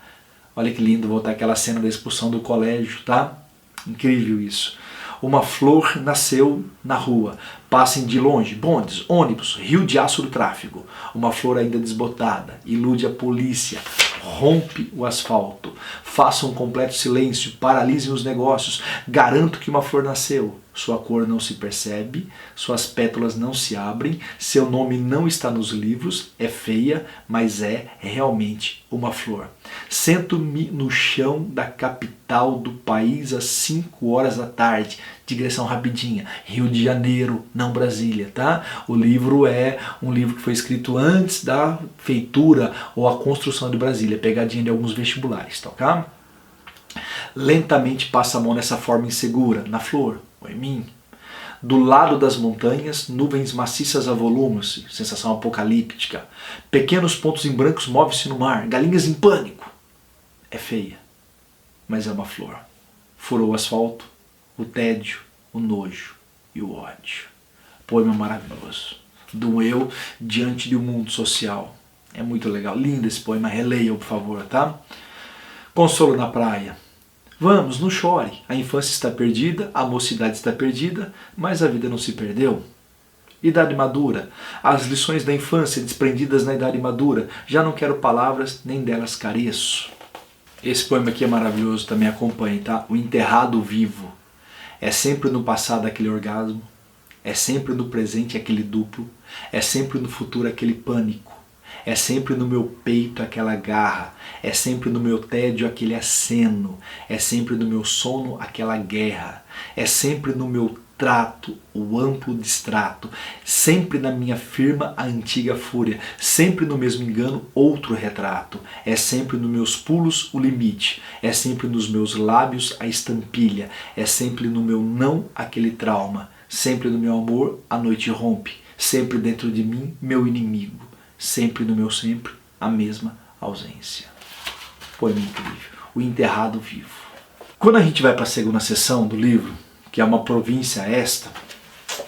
Speaker 1: Olha que lindo voltar àquela cena da expulsão do colégio, tá? Incrível isso. Uma flor nasceu na rua. Passem de longe bondes, ônibus, rio de aço do tráfego. Uma flor ainda desbotada, ilude a polícia, rompe o asfalto. Façam um completo silêncio, paralisem os negócios. Garanto que uma flor nasceu. Sua cor não se percebe, suas pétalas não se abrem, seu nome não está nos livros, é feia, mas é realmente uma flor. Sento-me no chão da capital do país às 5 horas da tarde, digressão rapidinha, Rio de Janeiro, não Brasília, tá? O livro é um livro que foi escrito antes da feitura ou a construção de Brasília, pegadinha de alguns vestibulares, tá ok? Lentamente passa a mão nessa forma insegura, na flor, ou em mim. Do lado das montanhas, nuvens maciças avolumam-se, sensação apocalíptica. Pequenos pontos em brancos movem-se no mar, galinhas em pânico. É feia, mas é uma flor. Furou o asfalto, o tédio, o nojo e o ódio. Poema maravilhoso. Do eu diante de um mundo social. É muito legal. Lindo esse poema. Releiam, por favor, tá? Consolo na praia. Vamos, não chore. A infância está perdida, a mocidade está perdida, mas a vida não se perdeu. Idade madura. As lições da infância desprendidas na idade madura. Já não quero palavras, nem delas careço. Esse poema aqui é maravilhoso, também acompanhe, tá? O enterrado vivo. É sempre no passado aquele orgasmo, é sempre no presente aquele duplo, é sempre no futuro aquele pânico, é sempre no meu peito aquela garra, é sempre no meu tédio aquele aceno, é sempre no meu sono aquela guerra, é sempre no meu trato o amplo distrato, sempre na minha firma a antiga fúria, sempre no mesmo engano outro retrato, é sempre nos meus pulos o limite, é sempre nos meus lábios a estampilha, é sempre no meu não aquele trauma, sempre no meu amor a noite rompe, sempre dentro de mim meu inimigo, sempre no meu sempre a mesma ausência. Poema incrível. O enterrado vivo. Quando a gente vai para a segunda sessão do livro, que é uma província esta,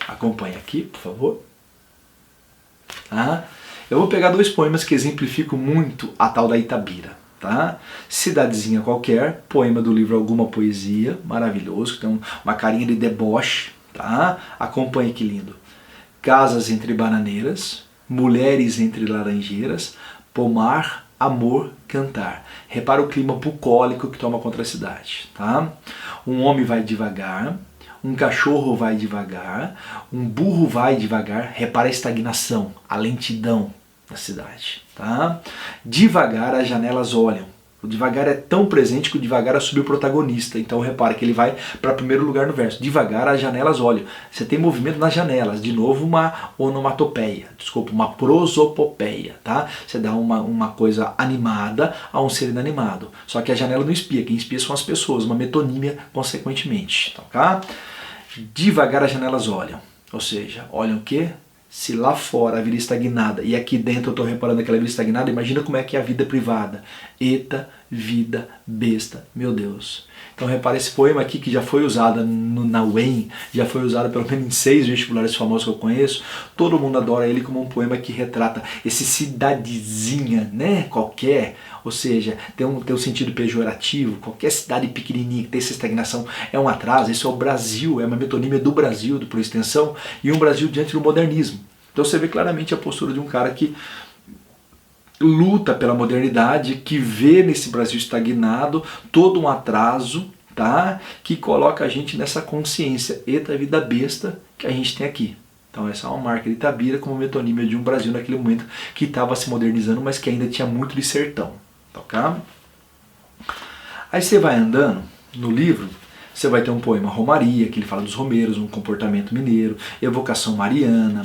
Speaker 1: acompanhe aqui, por favor. Eu vou pegar dois poemas que exemplificam muito a tal da Itabira. tá? Cidadezinha qualquer, poema do livro Alguma Poesia, maravilhoso, que tem uma carinha de deboche, tá? Acompanhe que lindo. Casas entre bananeiras, mulheres entre laranjeiras, pomar, amor, cantar. Repara o clima bucólico que toma contra a cidade, tá? Um homem vai devagar, um cachorro vai devagar, um burro vai devagar. Repara a estagnação, a lentidão da cidade, tá? Devagar as janelas olham. O devagar é tão presente que o devagar assume o protagonista. Então repara que ele vai para primeiro lugar no verso. Devagar as janelas olham. Você tem movimento nas janelas. De novo uma onomatopeia. Desculpa, uma prosopopeia, tá? Você dá uma coisa animada a um ser inanimado. Só que a janela não espia. Quem espia são as pessoas. Uma metonímia consequentemente. Tá? Devagar as janelas olham. Ou seja, olham o quê? Se lá fora a vida é estagnada e aqui dentro eu estou reparando aquela vida estagnada, imagina como é que é a vida privada. Eita, vida besta, meu Deus. Então repara esse poema aqui que já foi usado na UEM, já foi usado pelo menos em 6 vestibulares famosos que eu conheço. Todo mundo adora ele como um poema que retrata esse cidadezinha, né, qualquer, ou seja, tem um sentido pejorativo. Qualquer cidade pequenininha que tem essa estagnação é um atraso. Isso é o Brasil, é uma metonímia do Brasil, por extensão, e um Brasil diante do modernismo. Então você vê claramente a postura de um cara que luta pela modernidade, que vê nesse Brasil estagnado todo um atraso, tá? Que coloca a gente nessa consciência, eita vida besta, que a gente tem aqui. Então essa é uma marca de Itabira como metonímia de um Brasil naquele momento que estava se modernizando, mas que ainda tinha muito de sertão. Tá? Aí você vai andando no livro, você vai ter um poema Romaria, que ele fala dos romeiros, um comportamento mineiro, evocação mariana,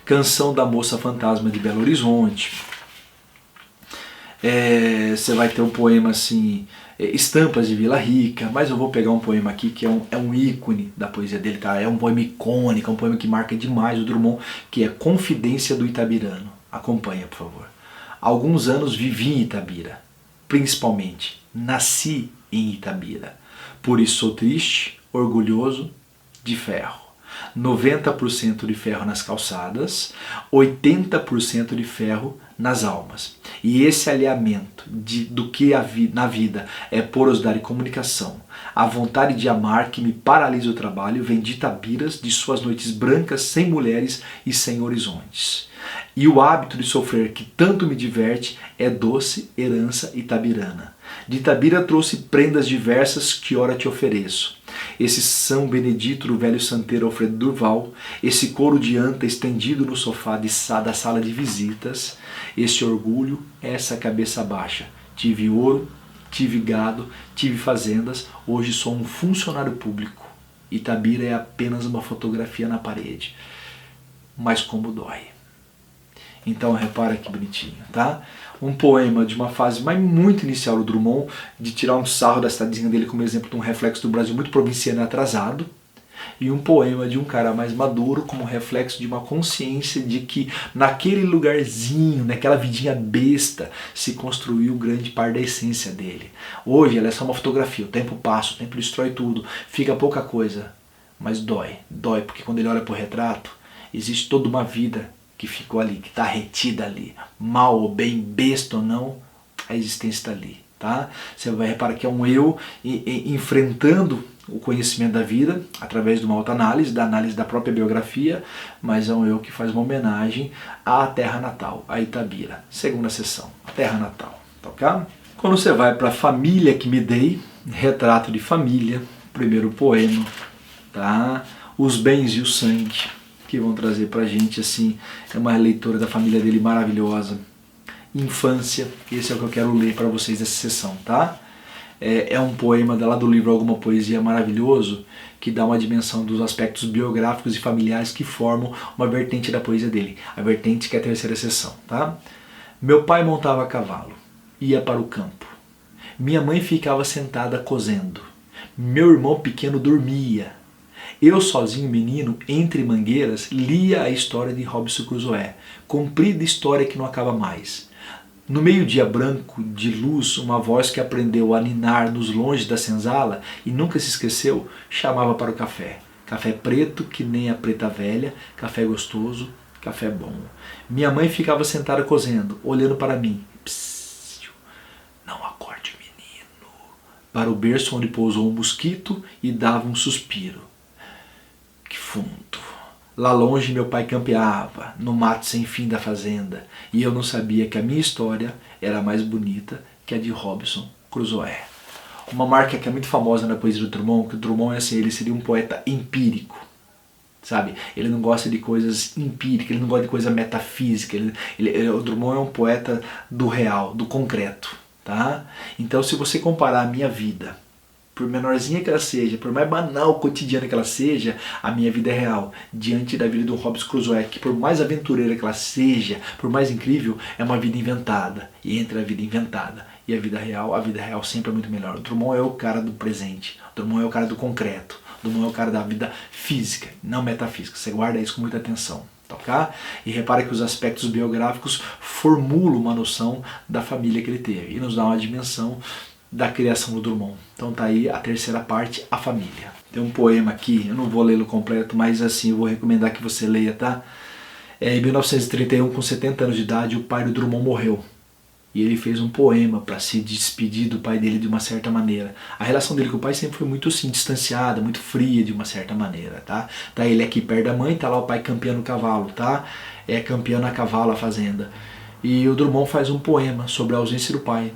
Speaker 1: Canção da Moça Fantasma de Belo Horizonte. Você vai ter um poema assim, Estampas de Vila Rica, mas eu vou pegar um poema aqui que é um ícone da poesia dele, tá? É um poema icônico, é um poema que marca demais o Drummond, que é Confidência do Itabirano. Acompanha, por favor. Há alguns anos vivi em Itabira, principalmente nasci em Itabira. Por isso sou triste, orgulhoso, de ferro. 90% de ferro nas calçadas, 80% de ferro nas almas. E esse alinhamento do que na vida é porosidade e comunicação, a vontade de amar que me paralisa o trabalho, vem de Itabiras, de suas noites brancas, sem mulheres e sem horizontes. E o hábito de sofrer que tanto me diverte é doce herança itabirana. De Itabira trouxe prendas diversas que ora te ofereço. Esse São Benedito do velho santeiro Alfredo Durval, esse couro de anta estendido no sofá da sala de visitas, esse orgulho, essa cabeça baixa. Tive ouro, tive gado, tive fazendas, hoje sou um funcionário público. Itabira é apenas uma fotografia na parede. Mas como dói. Então repara que bonitinho, tá? Um poema de uma fase mas muito inicial do Drummond, de tirar um sarro da cidadezinha dele como exemplo de um reflexo do Brasil muito provinciano e atrasado, e um poema de um cara mais maduro como reflexo de uma consciência de que naquele lugarzinho, naquela vidinha besta, se construiu grande parte da essência dele. Hoje ela é só uma fotografia, o tempo passa, o tempo destrói tudo, fica pouca coisa, mas dói, porque quando ele olha para o retrato, existe toda uma vida que ficou ali, que está retida ali, mal ou bem, besta ou não, a existência está ali, tá? Você vai reparar que é um eu enfrentando o conhecimento da vida através de uma autoanálise, da análise da própria biografia, mas é um eu que faz uma homenagem à terra natal, a Itabira. Segunda sessão, a terra natal, tá ok? Quando você vai para a família que me dei, retrato de família, primeiro poema, tá? Os bens e o sangue, que vão trazer pra gente, assim, é uma leitura da família dele maravilhosa. Infância, esse é o que eu quero ler para vocês nessa sessão, tá? É um poema lá do livro Alguma Poesia maravilhoso, que dá uma dimensão dos aspectos biográficos e familiares que formam uma vertente da poesia dele. A vertente que é a terceira sessão, tá? Meu pai montava a cavalo, ia para o campo. Minha mãe ficava sentada cozendo. Meu irmão pequeno dormia. Eu sozinho, menino, entre mangueiras, lia a história de Robinson Crusoe, comprida história que não acaba mais. No meio-dia branco de luz, uma voz que aprendeu a ninar nos longes da senzala e nunca se esqueceu, chamava para o café. Café preto que nem a preta velha, café gostoso, café bom. Minha mãe ficava sentada cozendo, olhando para mim. Psiu. para o berço onde pousou um mosquito e dava um suspiro. Que fundo. Lá longe meu pai campeava, no mato sem fim da fazenda, e eu não sabia que a minha história era mais bonita que a de Robinson Crusoe. Uma marca que é muito famosa na poesia do Drummond, que o Drummond é assim, ele seria um poeta empírico, sabe? Ele não gosta de coisas empíricas, ele não gosta de coisa metafísica, o Drummond é um poeta do real, do concreto, tá? Então se você comparar a minha vida, por menorzinha que ela seja, por mais banal, cotidiana que ela seja, a minha vida é real, diante da vida do Robinson Crusoe, que por mais aventureira que ela seja, por mais incrível, é uma vida inventada. E entre a vida inventada e a vida real sempre é muito melhor. O Drummond é o cara do presente, o Drummond é o cara do concreto, o Drummond é o cara da vida física, não metafísica. Você guarda isso com muita atenção. Tá? E repara que os aspectos biográficos formulam uma noção da família que ele teve e nos dá uma dimensão da criação do Drummond. Então tá aí a terceira parte, a família. Tem um poema aqui, eu não vou lê-lo completo, mas assim, eu vou recomendar que você leia, tá? Em 1931, com 70 anos de idade, o pai do Drummond morreu. E ele fez um poema para se despedir do pai dele de uma certa maneira. A relação dele com o pai sempre foi muito assim, distanciada, muito fria de uma certa maneira, tá? Tá ele aqui perto da mãe, tá lá o pai campeando o cavalo, tá? Campeando a cavalo a fazenda. E o Drummond faz um poema sobre a ausência do pai,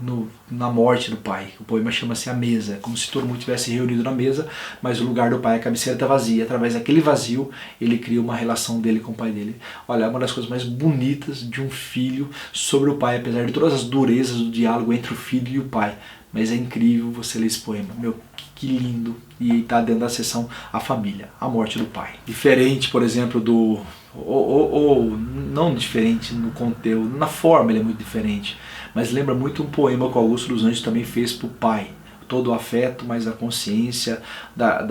Speaker 1: na morte do pai. O poema chama-se A Mesa, como se todo mundo tivesse reunido na mesa, mas o lugar do pai, a cabeceira está vazia. Através daquele vazio, ele cria uma relação dele com o pai dele. Olha, é uma das coisas mais bonitas de um filho sobre o pai, apesar de todas as durezas do diálogo entre o filho e o pai. Mas é incrível você ler esse poema. Meu, que lindo. E está dentro da seção A Família, a morte do pai. Diferente, por exemplo, do... Ou não diferente no conteúdo, na forma ele é muito diferente, mas lembra muito um poema que o Augusto dos Anjos também fez para o pai, todo o afeto, mas a consciência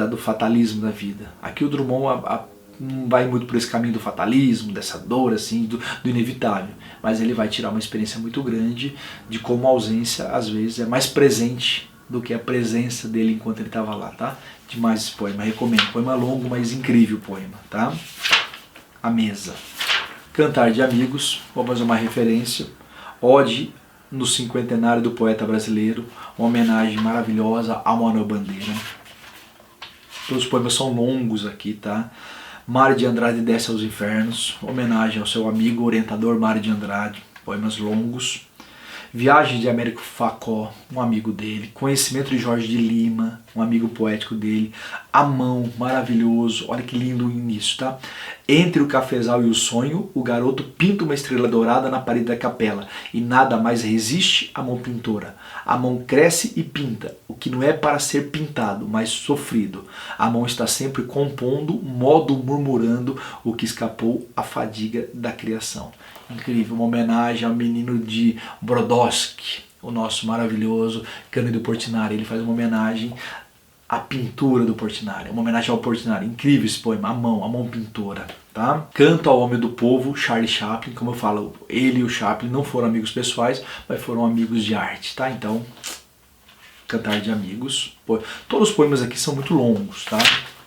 Speaker 1: do fatalismo da vida. Aqui o Drummond não vai muito por esse caminho do fatalismo, dessa dor, assim, do inevitável, mas ele vai tirar uma experiência muito grande de como a ausência às vezes é mais presente do que a presença dele enquanto ele estava lá, tá? Demais esse poema, recomendo. Poema longo, mas incrível poema, tá? A Mesa. Cantar de Amigos, vou fazer uma referência. Ode no cinquentenário do poeta brasileiro, uma homenagem maravilhosa a Manuel Bandeira. Todos os poemas são longos aqui, tá? Mário de Andrade Desce aos Infernos, homenagem ao seu amigo orientador Mário de Andrade, poemas longos. Viagem de Américo Facó, um amigo dele. Conhecimento de Jorge de Lima, um amigo poético dele. A Mão, maravilhoso, olha que lindo o início, tá? Entre o cafezal e o sonho, o garoto pinta uma estrela dourada na parede da capela, e nada mais resiste à mão pintora. A mão cresce e pinta, o que não é para ser pintado, mas sofrido. A mão está sempre compondo, modo murmurando, o que escapou à fadiga da criação. Incrível, uma homenagem ao menino de Brodowski, o nosso maravilhoso Cândido Portinari. Ele faz uma homenagem à pintura do Portinari, uma homenagem ao Portinari. Incrível esse poema, a mão pintora. Tá? Canto ao Homem do Povo, Charlie Chaplin. Como eu falo, ele e o Chaplin não foram amigos pessoais, mas foram amigos de arte. Tá? Então, Cantar de Amigos. Todos os poemas aqui são muito longos, tá?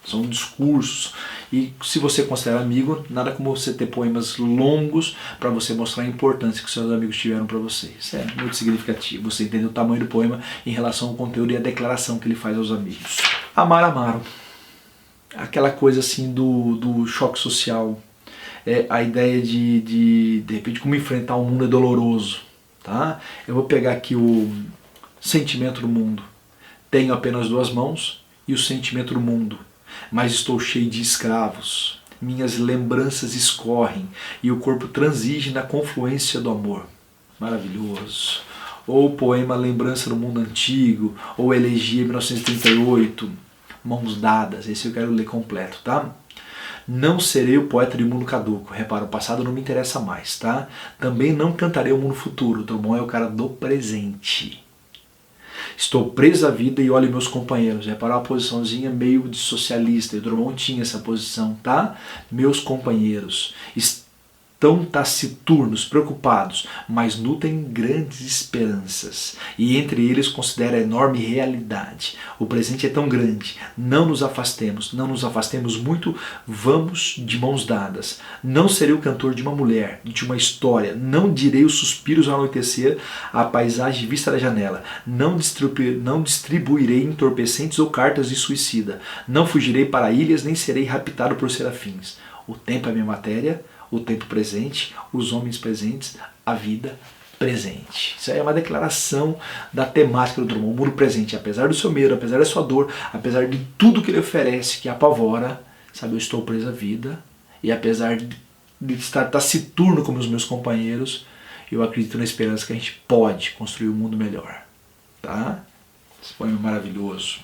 Speaker 1: São discursos. E se você considera amigo, nada como você ter poemas longos para você mostrar a importância que seus amigos tiveram para você. Isso é muito significativo. Você entender o tamanho do poema em relação ao conteúdo e a declaração que ele faz aos amigos. Amar, Amaro. Aquela coisa assim do choque social. A ideia de repente, como enfrentar o mundo é doloroso. Tá? Eu vou pegar aqui o sentimento do mundo. Tenho apenas duas mãos e o sentimento do mundo. Mas estou cheio de escravos, minhas lembranças escorrem e o corpo transige na confluência do amor. Maravilhoso. Ou o poema Lembrança do Mundo Antigo, ou Elegia 1938, Mãos Dadas, esse eu quero ler completo, tá? Não serei o poeta de mundo caduco, repara, o passado não me interessa mais, tá? Também não cantarei o mundo futuro, o Drummond é o cara do presente. Estou preso à vida e olho meus companheiros. Reparar uma posiçãozinha meio de socialista. O Drummond tinha essa posição, tá? Meus companheiros. tão taciturnos, preocupados, mas nutrem grandes esperanças, e entre eles considera a enorme realidade. O presente é tão grande, não nos afastemos muito, vamos de mãos dadas. Não serei o cantor de uma mulher, de uma história, não direi os suspiros ao anoitecer, a paisagem vista da janela, não distribuirei entorpecentes ou cartas de suicida, não fugirei para ilhas, nem serei raptado por serafins. O tempo é minha matéria, o tempo presente, os homens presentes, a vida presente. Isso aí é uma declaração da temática do Drummond, o mundo presente. Apesar do seu medo, apesar da sua dor, apesar de tudo que ele oferece, que apavora, sabe, eu estou preso à vida, e apesar de estar taciturno como os meus companheiros, eu acredito na esperança que a gente pode construir um mundo melhor. Tá? Esse poema é maravilhoso.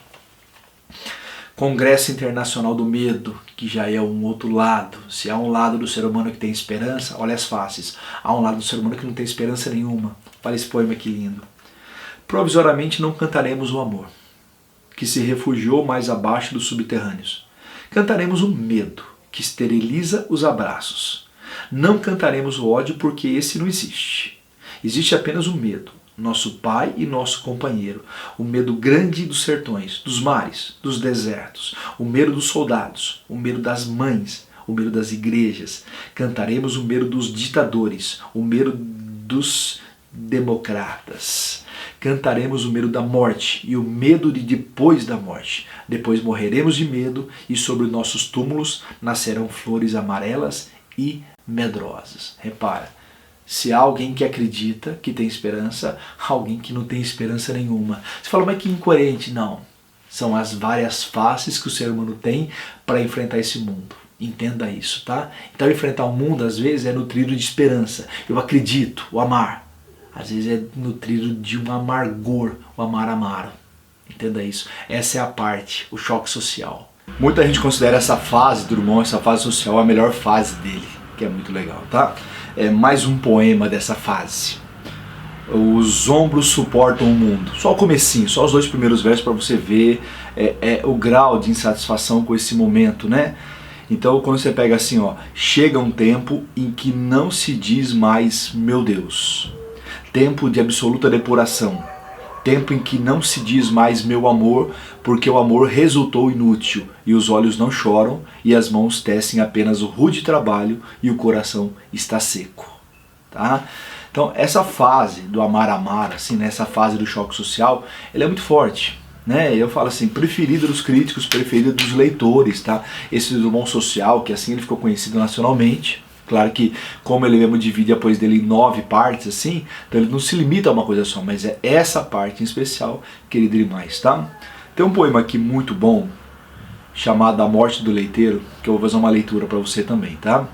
Speaker 1: Congresso Internacional do Medo, que já é um outro lado. Se há um lado do ser humano que tem esperança, olha as faces. Há um lado do ser humano que não tem esperança nenhuma. Olha esse poema que lindo. Provisoriamente não cantaremos o amor, que se refugiou mais abaixo dos subterrâneos. Cantaremos o medo, que esteriliza os abraços. Não cantaremos o ódio, porque esse não existe. Existe apenas o medo. Nosso pai e nosso companheiro, o medo grande dos sertões, dos mares, dos desertos, o medo dos soldados, o medo das mães, o medo das igrejas. Cantaremos o medo dos ditadores, o medo dos democratas. Cantaremos o medo da morte e o medo de depois da morte. Depois morreremos de medo e sobre nossos túmulos nascerão flores amarelas e medrosas. Repara. Se há alguém que acredita, que tem esperança, há alguém que não tem esperança nenhuma. Você fala, mas que incoerente. Não. São as várias faces que o ser humano tem para enfrentar esse mundo. Entenda isso, tá? Então enfrentar o mundo, às vezes, é nutrido de esperança. Eu acredito, o amar. Às vezes é nutrido de um amargor, o amar amaro. Entenda isso. Essa é a parte, o choque social. Muita gente considera essa fase do Drummond, essa fase social, a melhor fase dele, que é muito legal, tá? É mais um poema dessa fase. Os ombros suportam o mundo. Só o comecinho, só os 2 primeiros versos para você ver o grau de insatisfação com esse momento, né? Então quando você pega assim, ó, chega um tempo em que não se diz mais meu Deus. Tempo de absoluta depuração. Tempo em que não se diz mais meu amor, porque o amor resultou inútil, e os olhos não choram, e as mãos tecem apenas o rude trabalho, e o coração está seco. Tá? Então essa fase do amar, assim, né, essa fase do choque social, ela é muito forte. Né? Eu falo assim, preferida dos críticos, preferida dos leitores. Tá? Esse Drummond social, que assim ele ficou conhecido nacionalmente. Claro que, como ele mesmo divide a poesia dele em 9 partes, assim, então ele não se limita a uma coisa só, mas é essa parte em especial que ele diz mais, tá? Tem um poema aqui muito bom, chamado A Morte do Leiteiro, que eu vou fazer uma leitura para você também, tá?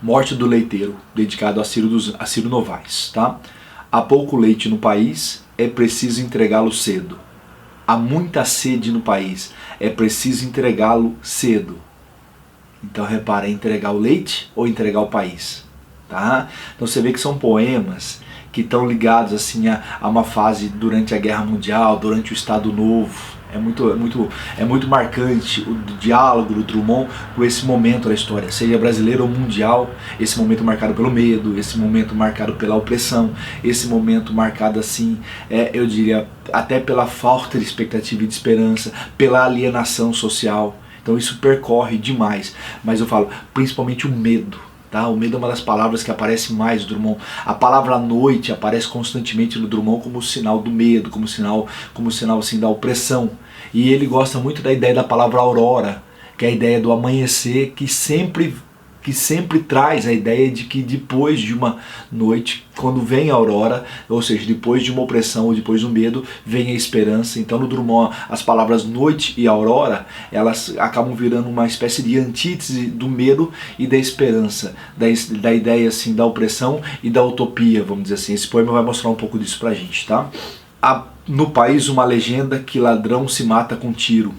Speaker 1: Morte do Leiteiro, dedicado a Ciro Novaes, tá? Há pouco leite no país, é preciso entregá-lo cedo. Há muita sede no país, é preciso entregá-lo cedo. Então repara, é entregar o leite ou entregar o país, tá? Então você vê que são poemas que estão ligados assim a uma fase durante a Guerra Mundial, durante o Estado Novo. É muito marcante o diálogo do Drummond com esse momento da história, seja brasileiro ou mundial, esse momento marcado pelo medo, esse momento marcado pela opressão, esse momento marcado assim, eu diria, até pela falta de expectativa e de esperança, pela alienação social. Então isso percorre demais, mas eu falo, principalmente o medo. Tá? O medo é uma das palavras que aparece mais no Drummond. A palavra noite aparece constantemente no Drummond como sinal do medo, como sinal assim, da opressão. E ele gosta muito da ideia da palavra aurora, que é a ideia do amanhecer, que sempre traz a ideia de que depois de uma noite, quando vem a aurora, ou seja, depois de uma opressão ou depois do medo, vem a esperança. Então no Drummond, as palavras noite e aurora, elas acabam virando uma espécie de antítese do medo e da esperança, da ideia assim, da opressão e da utopia, vamos dizer assim. Esse poema vai mostrar um pouco disso pra gente, tá? Há no país uma legenda que ladrão se mata com tiro.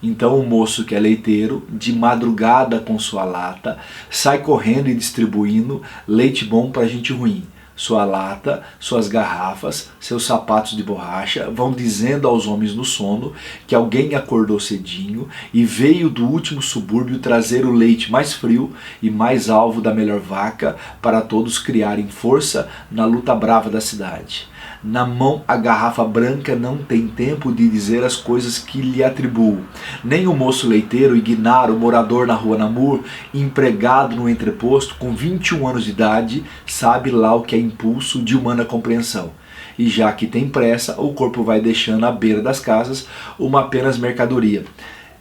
Speaker 1: Então o moço que é leiteiro, de madrugada com sua lata, sai correndo e distribuindo leite bom para gente ruim. sua lata, suas garrafas, seus sapatos de borracha, vão dizendo aos homens no sono que alguém acordou cedinho e veio do último subúrbio trazer o leite mais frio e mais alvo da melhor vaca para todos criarem força na luta brava da cidade. Na mão a garrafa branca não tem tempo de dizer as coisas que lhe atribuo. Nem o moço leiteiro Ignaro, morador na rua Namur, empregado no entreposto, com 21 anos de idade, sabe lá o que é impulso de humana compreensão. E já que tem pressa, o corpo vai deixando à beira das casas uma apenas mercadoria.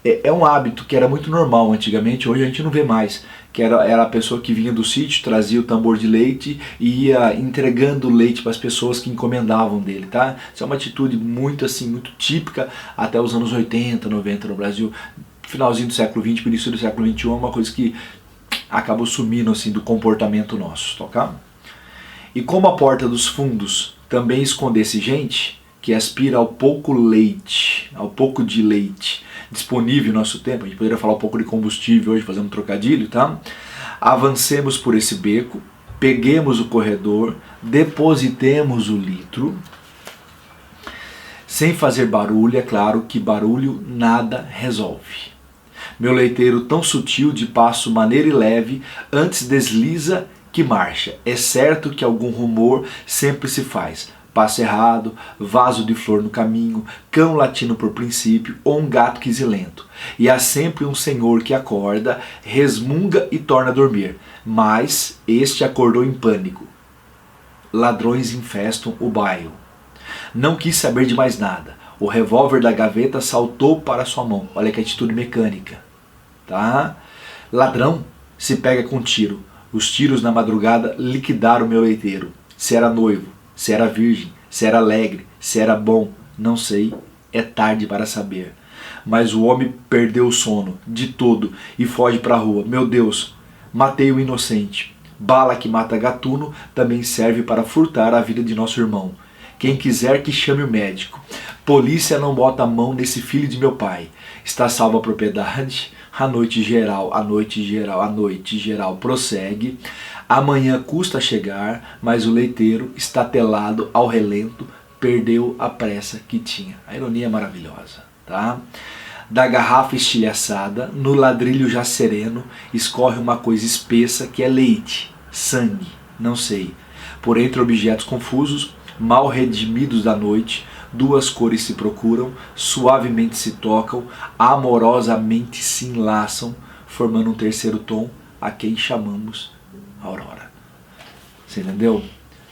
Speaker 1: É um hábito que era muito normal antigamente, hoje a gente não vê mais. Que era a pessoa que vinha do sítio, trazia o tambor de leite e ia entregando leite para as pessoas que encomendavam dele, tá? Isso é uma atitude muito típica até os anos 80, 90 no Brasil. Finalzinho do século XX, início do século XXI, é uma coisa que acabou sumindo assim do comportamento nosso, tá? E como a porta dos fundos também escondesse gente que aspira ao pouco leite, ao pouco de leite disponível no nosso tempo, a gente poderia falar um pouco de combustível hoje, fazendo um trocadilho, tá? Avancemos por esse beco, peguemos o corredor, depositemos o litro, sem fazer barulho, é claro que barulho nada resolve. Meu leiteiro tão sutil, de passo maneiro e leve, antes desliza que marcha. É certo que algum rumor sempre se faz. Passo errado, vaso de flor no caminho, cão latindo por princípio ou um gato quisilento. E há sempre um senhor que acorda, resmunga e torna a dormir. Mas este acordou em pânico. Ladrões infestam o bairro. Não quis saber de mais nada. O revólver da gaveta saltou para sua mão. Olha que atitude mecânica. Tá? Ladrão se pega com tiro. Os tiros na madrugada liquidaram meu leiteiro. Se era noivo, se era virgem, se era alegre, se era bom, não sei, é tarde para saber. Mas o homem perdeu o sono, de todo, e foge para a rua. Meu Deus, matei o inocente. Bala que mata gatuno também serve para furtar a vida de nosso irmão. Quem quiser que chame o médico. Polícia não bota a mão nesse filho de meu pai. Está salva a propriedade. A noite geral, a noite geral, a noite geral prossegue. Amanhã custa chegar, mas o leiteiro, estatelado ao relento, perdeu a pressa que tinha. A ironia é maravilhosa, tá? Da garrafa estilhaçada, no ladrilho já sereno, escorre uma coisa espessa que é leite, sangue, não sei. Por entre objetos confusos, mal redimidos da noite, duas cores se procuram, suavemente se tocam, amorosamente se enlaçam, formando um terceiro tom, a quem chamamos Aurora. Você entendeu?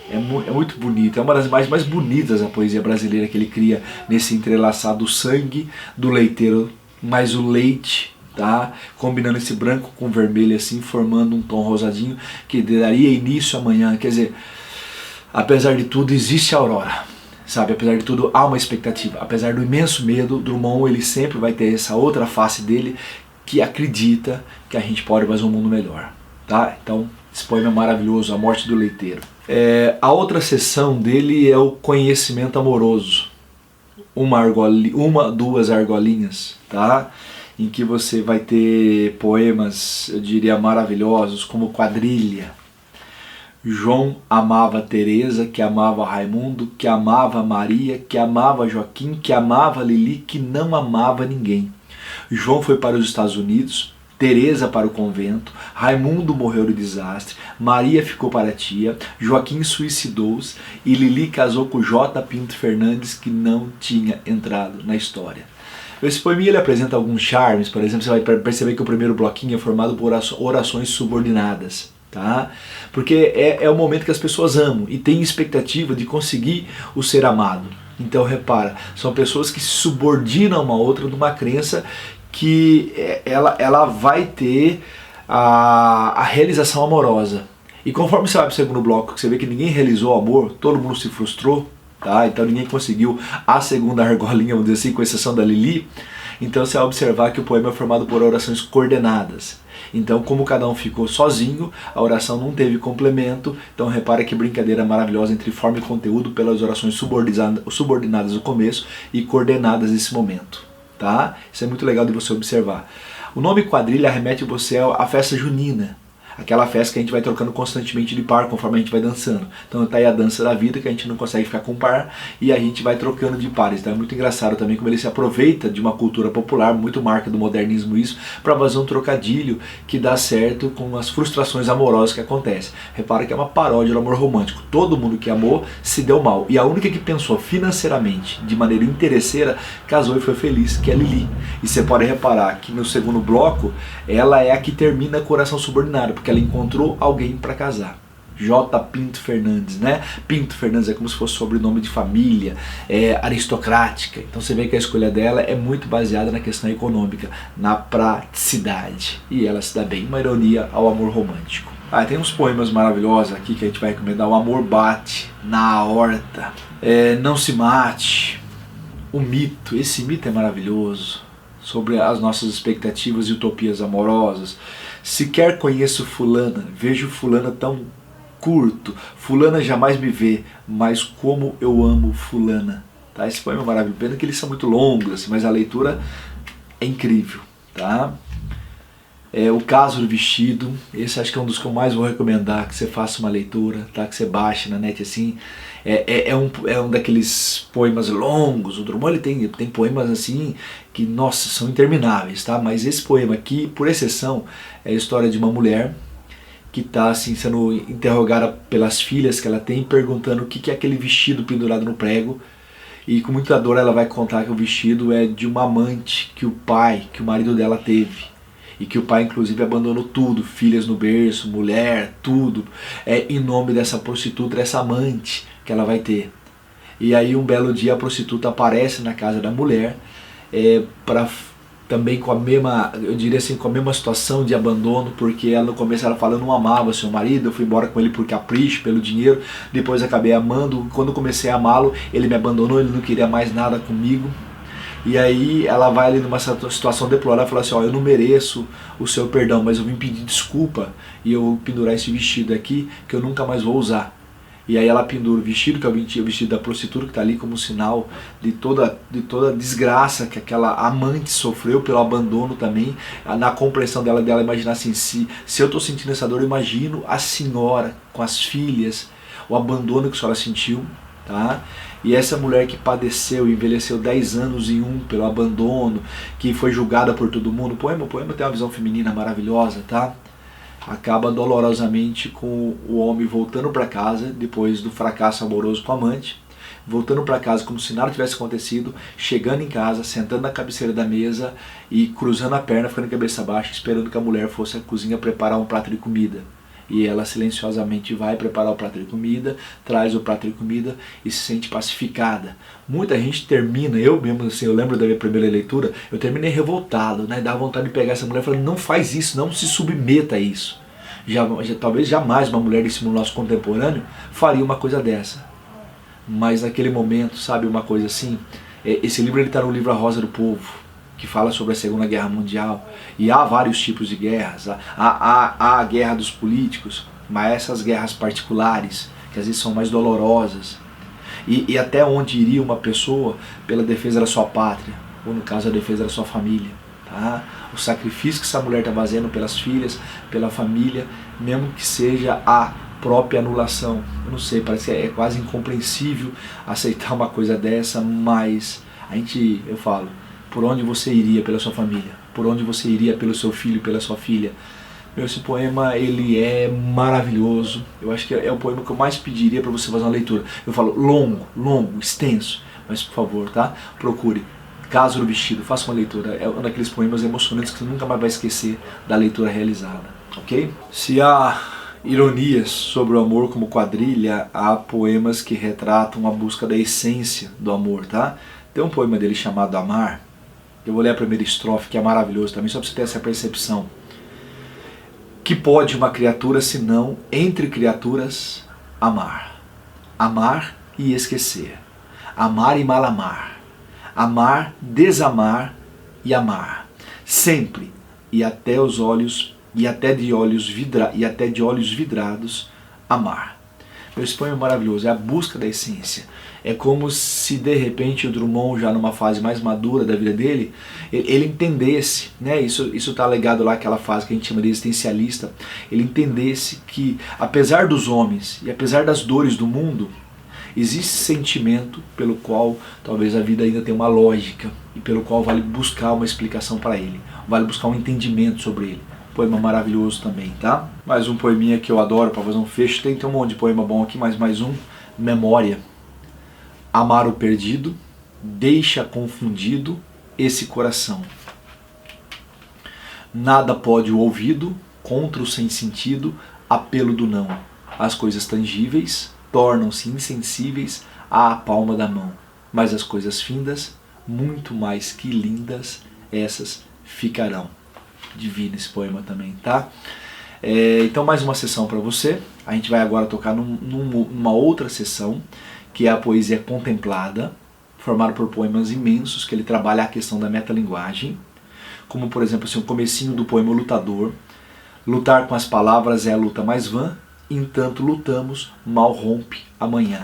Speaker 1: É muito bonito, é uma das mais bonitas da poesia brasileira que ele cria nesse entrelaçado, o sangue do leiteiro, mais o leite, tá? Combinando esse branco com vermelho assim, formando um tom rosadinho que daria início amanhã. Quer dizer, apesar de tudo existe a aurora, sabe? Apesar de tudo há uma expectativa, apesar do imenso medo, Drummond ele sempre vai ter essa outra face dele que acredita que a gente pode fazer um mundo melhor, tá? Então esse poema é maravilhoso, A Morte do Leiteiro. A outra seção dele é o conhecimento amoroso. Duas argolinhas, tá? Em que você vai ter poemas, eu diria, maravilhosos, como Quadrilha. João amava Teresa, que amava Raimundo, que amava Maria, que amava Joaquim, que amava Lili, que não amava ninguém. João foi para os Estados Unidos, Teresa para o convento, Raimundo morreu no desastre, Maria ficou para a tia, Joaquim suicidou-se e Lili casou com J. Pinto Fernandes, que não tinha entrado na história. Esse poema ele apresenta alguns charmes, por exemplo, você vai perceber que o primeiro bloquinho é formado por orações subordinadas, tá? Porque é o momento que as pessoas amam e têm expectativa de conseguir o ser amado. Então repara, são pessoas que se subordinam uma outra numa crença que ela vai ter a realização amorosa. E conforme você vai para o segundo bloco, que você vê que ninguém realizou o amor, todo mundo se frustrou, tá? Então ninguém conseguiu a segunda argolinha, vamos dizer assim, com exceção da Lili. Então você vai observar que o poema é formado por orações coordenadas. Então, como cada um ficou sozinho, a oração não teve complemento. Então repara que brincadeira maravilhosa entre forma e conteúdo pelas orações subordinadas no começo e coordenadas nesse momento, tá? Isso é muito legal de você observar. O nome quadrilha remete você à festa junina, aquela festa que a gente vai trocando constantemente de par conforme a gente vai dançando. Então tá aí a dança da vida, que a gente não consegue ficar com par e a gente vai trocando de pares. Então é muito engraçado também como ele se aproveita de uma cultura popular, muito marca do modernismo isso, para fazer um trocadilho que dá certo com as frustrações amorosas que acontecem. Repara que é uma paródia do amor romântico. Todo mundo que amou se deu mal. E a única que pensou financeiramente, de maneira interesseira, casou e foi feliz, que é a Lili. E você pode reparar que no segundo bloco, ela é a que termina Coração Subordinado, porque ela encontrou alguém para casar. J. Pinto Fernandes, né? Pinto Fernandes é como se fosse sobrenome de família, aristocrática. Então você vê que a escolha dela é muito baseada na questão econômica, na praticidade. E ela se dá bem, uma ironia ao amor romântico. Tem uns poemas maravilhosos aqui que a gente vai recomendar. O amor bate na aorta, não se mate, o mito. Esse mito é maravilhoso, sobre as nossas expectativas e utopias amorosas. Sequer conheço fulana, vejo fulana tão curto, fulana jamais me vê, mas como eu amo fulana. Tá? Esse poema é maravilhoso, pena que eles são muito longos, assim, mas a leitura é incrível. Tá? O Caso do Vestido, esse acho que é um dos que eu mais vou recomendar, que você faça uma leitura, tá? Que você baixe na net assim. É um daqueles poemas longos. O Drummond ele tem poemas assim que, nossa, são intermináveis, tá? Mas esse poema aqui, por exceção, é a história de uma mulher que está assim, sendo interrogada pelas filhas que ela tem, perguntando o que é aquele vestido pendurado no prego. E com muita dor ela vai contar que o vestido é de uma amante que o marido dela teve. E que o pai inclusive abandonou tudo, filhas no berço, mulher, tudo, em nome dessa prostituta, dessa amante que ela vai ter. E aí um belo dia a prostituta aparece na casa da mulher, também com a mesma, eu diria assim, com a mesma situação de abandono, porque ela no começo ela fala, eu não amava seu marido, eu fui embora com ele por capricho, pelo dinheiro, depois acabei amando, quando comecei a amá-lo, ele me abandonou, ele não queria mais nada comigo. E aí ela vai ali numa situação deplorável e fala assim, eu não mereço o seu perdão, mas eu vim pedir desculpa e eu vou pendurar esse vestido aqui que eu nunca mais vou usar. E aí ela pendura o vestido, que é o vestido da prostituta, que está ali como sinal de toda a desgraça que aquela amante sofreu pelo abandono também, na compreensão dela imaginar assim, se eu estou sentindo essa dor, eu imagino a senhora com as filhas, o abandono que a senhora sentiu. Tá? E essa mulher que padeceu e envelheceu 10 anos em pelo abandono, que foi julgada por todo mundo, o poema tem uma visão feminina maravilhosa, tá? Acaba dolorosamente com o homem voltando para casa, depois do fracasso amoroso com a amante, voltando para casa como se nada tivesse acontecido, chegando em casa, sentando na cabeceira da mesa e cruzando a perna, ficando de cabeça baixa, esperando que a mulher fosse à cozinha preparar um prato de comida. E ela silenciosamente vai preparar o prato de comida, traz o prato de comida e se sente pacificada. Muita gente termina, eu mesmo assim, eu lembro da minha primeira leitura, eu terminei revoltado, né? Dá vontade de pegar essa mulher e falar, não faz isso, não se submeta a isso. Talvez jamais uma mulher desse mundo nosso contemporâneo faria uma coisa dessa. Mas naquele momento, sabe, uma coisa assim, esse livro está no livro A Rosa do Povo, que fala sobre a Segunda Guerra Mundial, e há vários tipos de guerras, há a guerra dos políticos, mas essas guerras particulares, que às vezes são mais dolorosas, e até onde iria uma pessoa pela defesa da sua pátria, ou no caso a defesa da sua família, tá? O sacrifício que essa mulher está fazendo pelas filhas, pela família, mesmo que seja a própria anulação, eu não sei, parece que é quase incompreensível aceitar uma coisa dessa, mas eu falo, por onde você iria pela sua família? Por onde você iria pelo seu filho, pela sua filha? Esse poema, ele é maravilhoso. Eu acho que é o poema que eu mais pediria para você fazer uma leitura. Eu falo longo, extenso. Mas, por favor, tá? Procure Caso do Vestido, faça uma leitura. É um daqueles poemas emocionantes que você nunca mais vai esquecer da leitura realizada. Ok? Se há ironias sobre o amor como quadrilha, há poemas que retratam a busca da essência do amor, tá? Tem um poema dele chamado Amar. Eu vou ler a primeira estrofe, que é maravilhoso também, só para você ter essa percepção. Que pode uma criatura, senão, entre criaturas, amar? Amar e esquecer. Amar e mal amar. Amar, desamar e amar. Sempre, e até de olhos vidrados, amar. Esse poema é maravilhoso, é a busca da essência. É como se de repente o Drummond, já numa fase mais madura da vida dele, ele entendesse, né? Isso está ligado lá àquela fase que a gente chama de existencialista, ele entendesse que apesar dos homens e apesar das dores do mundo, existe sentimento pelo qual talvez a vida ainda tenha uma lógica e pelo qual vale buscar uma explicação para ele, vale buscar um entendimento sobre ele. Poema maravilhoso também, tá? Mais um poeminha que eu adoro para fazer um fecho. Tem um monte de poema bom aqui, mas mais um. Memória. Amar o perdido, deixa confundido esse coração. Nada pode o ouvido, contra o sem sentido, apelo do não. As coisas tangíveis tornam-se insensíveis à palma da mão, mas as coisas findas, muito mais que lindas, essas ficarão. Divino esse poema também, tá? Então mais uma sessão para você. A gente vai agora tocar numa outra sessão, que é a poesia contemplada, formada por poemas imensos, que ele trabalha a questão da metalinguagem, como por exemplo assim, o comecinho do poema Lutador. Lutar com as palavras é a luta mais vã, entanto lutamos, mal rompe amanhã.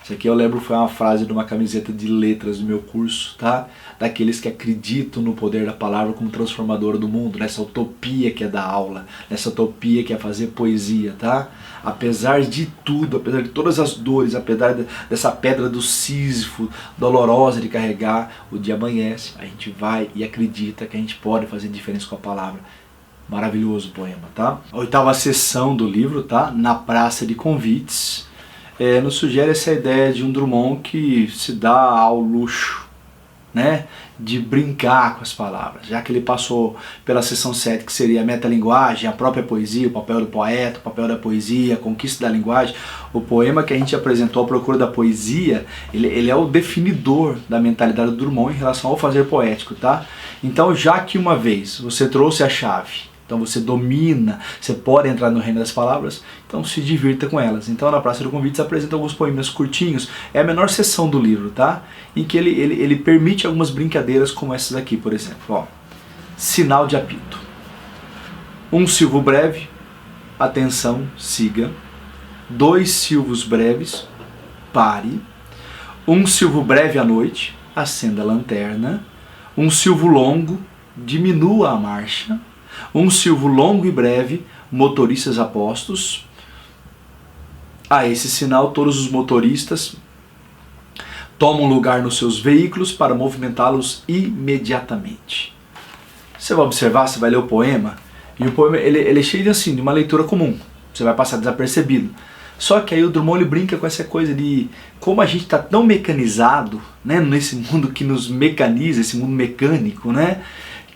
Speaker 1: Isso aqui eu lembro, foi uma frase de uma camiseta de letras do meu curso, tá? Daqueles que acreditam no poder da palavra como transformadora do mundo, nessa utopia que é dar aula, nessa utopia que é fazer poesia, tá? Apesar de tudo, apesar de todas as dores, apesar dessa pedra do Sísifo dolorosa de carregar, o dia amanhece, a gente vai e acredita que a gente pode fazer diferença com a palavra. Maravilhoso o poema, tá? A 8ª sessão do livro, tá? Na Praça de Convites. Nos sugere essa ideia de um Drummond que se dá ao luxo, né, de brincar com as palavras, já que ele passou pela sessão 7, que seria a metalinguagem, a própria poesia, o papel do poeta, o papel da poesia, a conquista da linguagem. O poema que a gente apresentou, A Procura da Poesia, ele é o definidor da mentalidade do Drummond em relação ao fazer poético, tá? Então, já que uma vez você trouxe a chave, então você domina, você pode entrar no reino das palavras, então se divirta com elas. Então na Praça do Convites apresenta alguns poemas curtinhos, é a menor seção do livro, tá? Em que ele permite algumas brincadeiras como essas aqui, por exemplo. Ó, sinal de apito. Um silvo breve, atenção, siga. 2 silvos breves, pare. Um silvo breve à noite, acenda a lanterna. Um silvo longo, diminua a marcha. Um silvo longo e breve, motoristas apostos. A esse sinal, todos os motoristas tomam lugar nos seus veículos para movimentá-los imediatamente. Você vai observar, você vai ler o poema, e o poema ele é cheio assim, de uma leitura comum. Você vai passar desapercebido. Só que aí o Drummond ele brinca com essa coisa de como a gente está tão mecanizado, né, nesse mundo que nos mecaniza, esse mundo mecânico, né,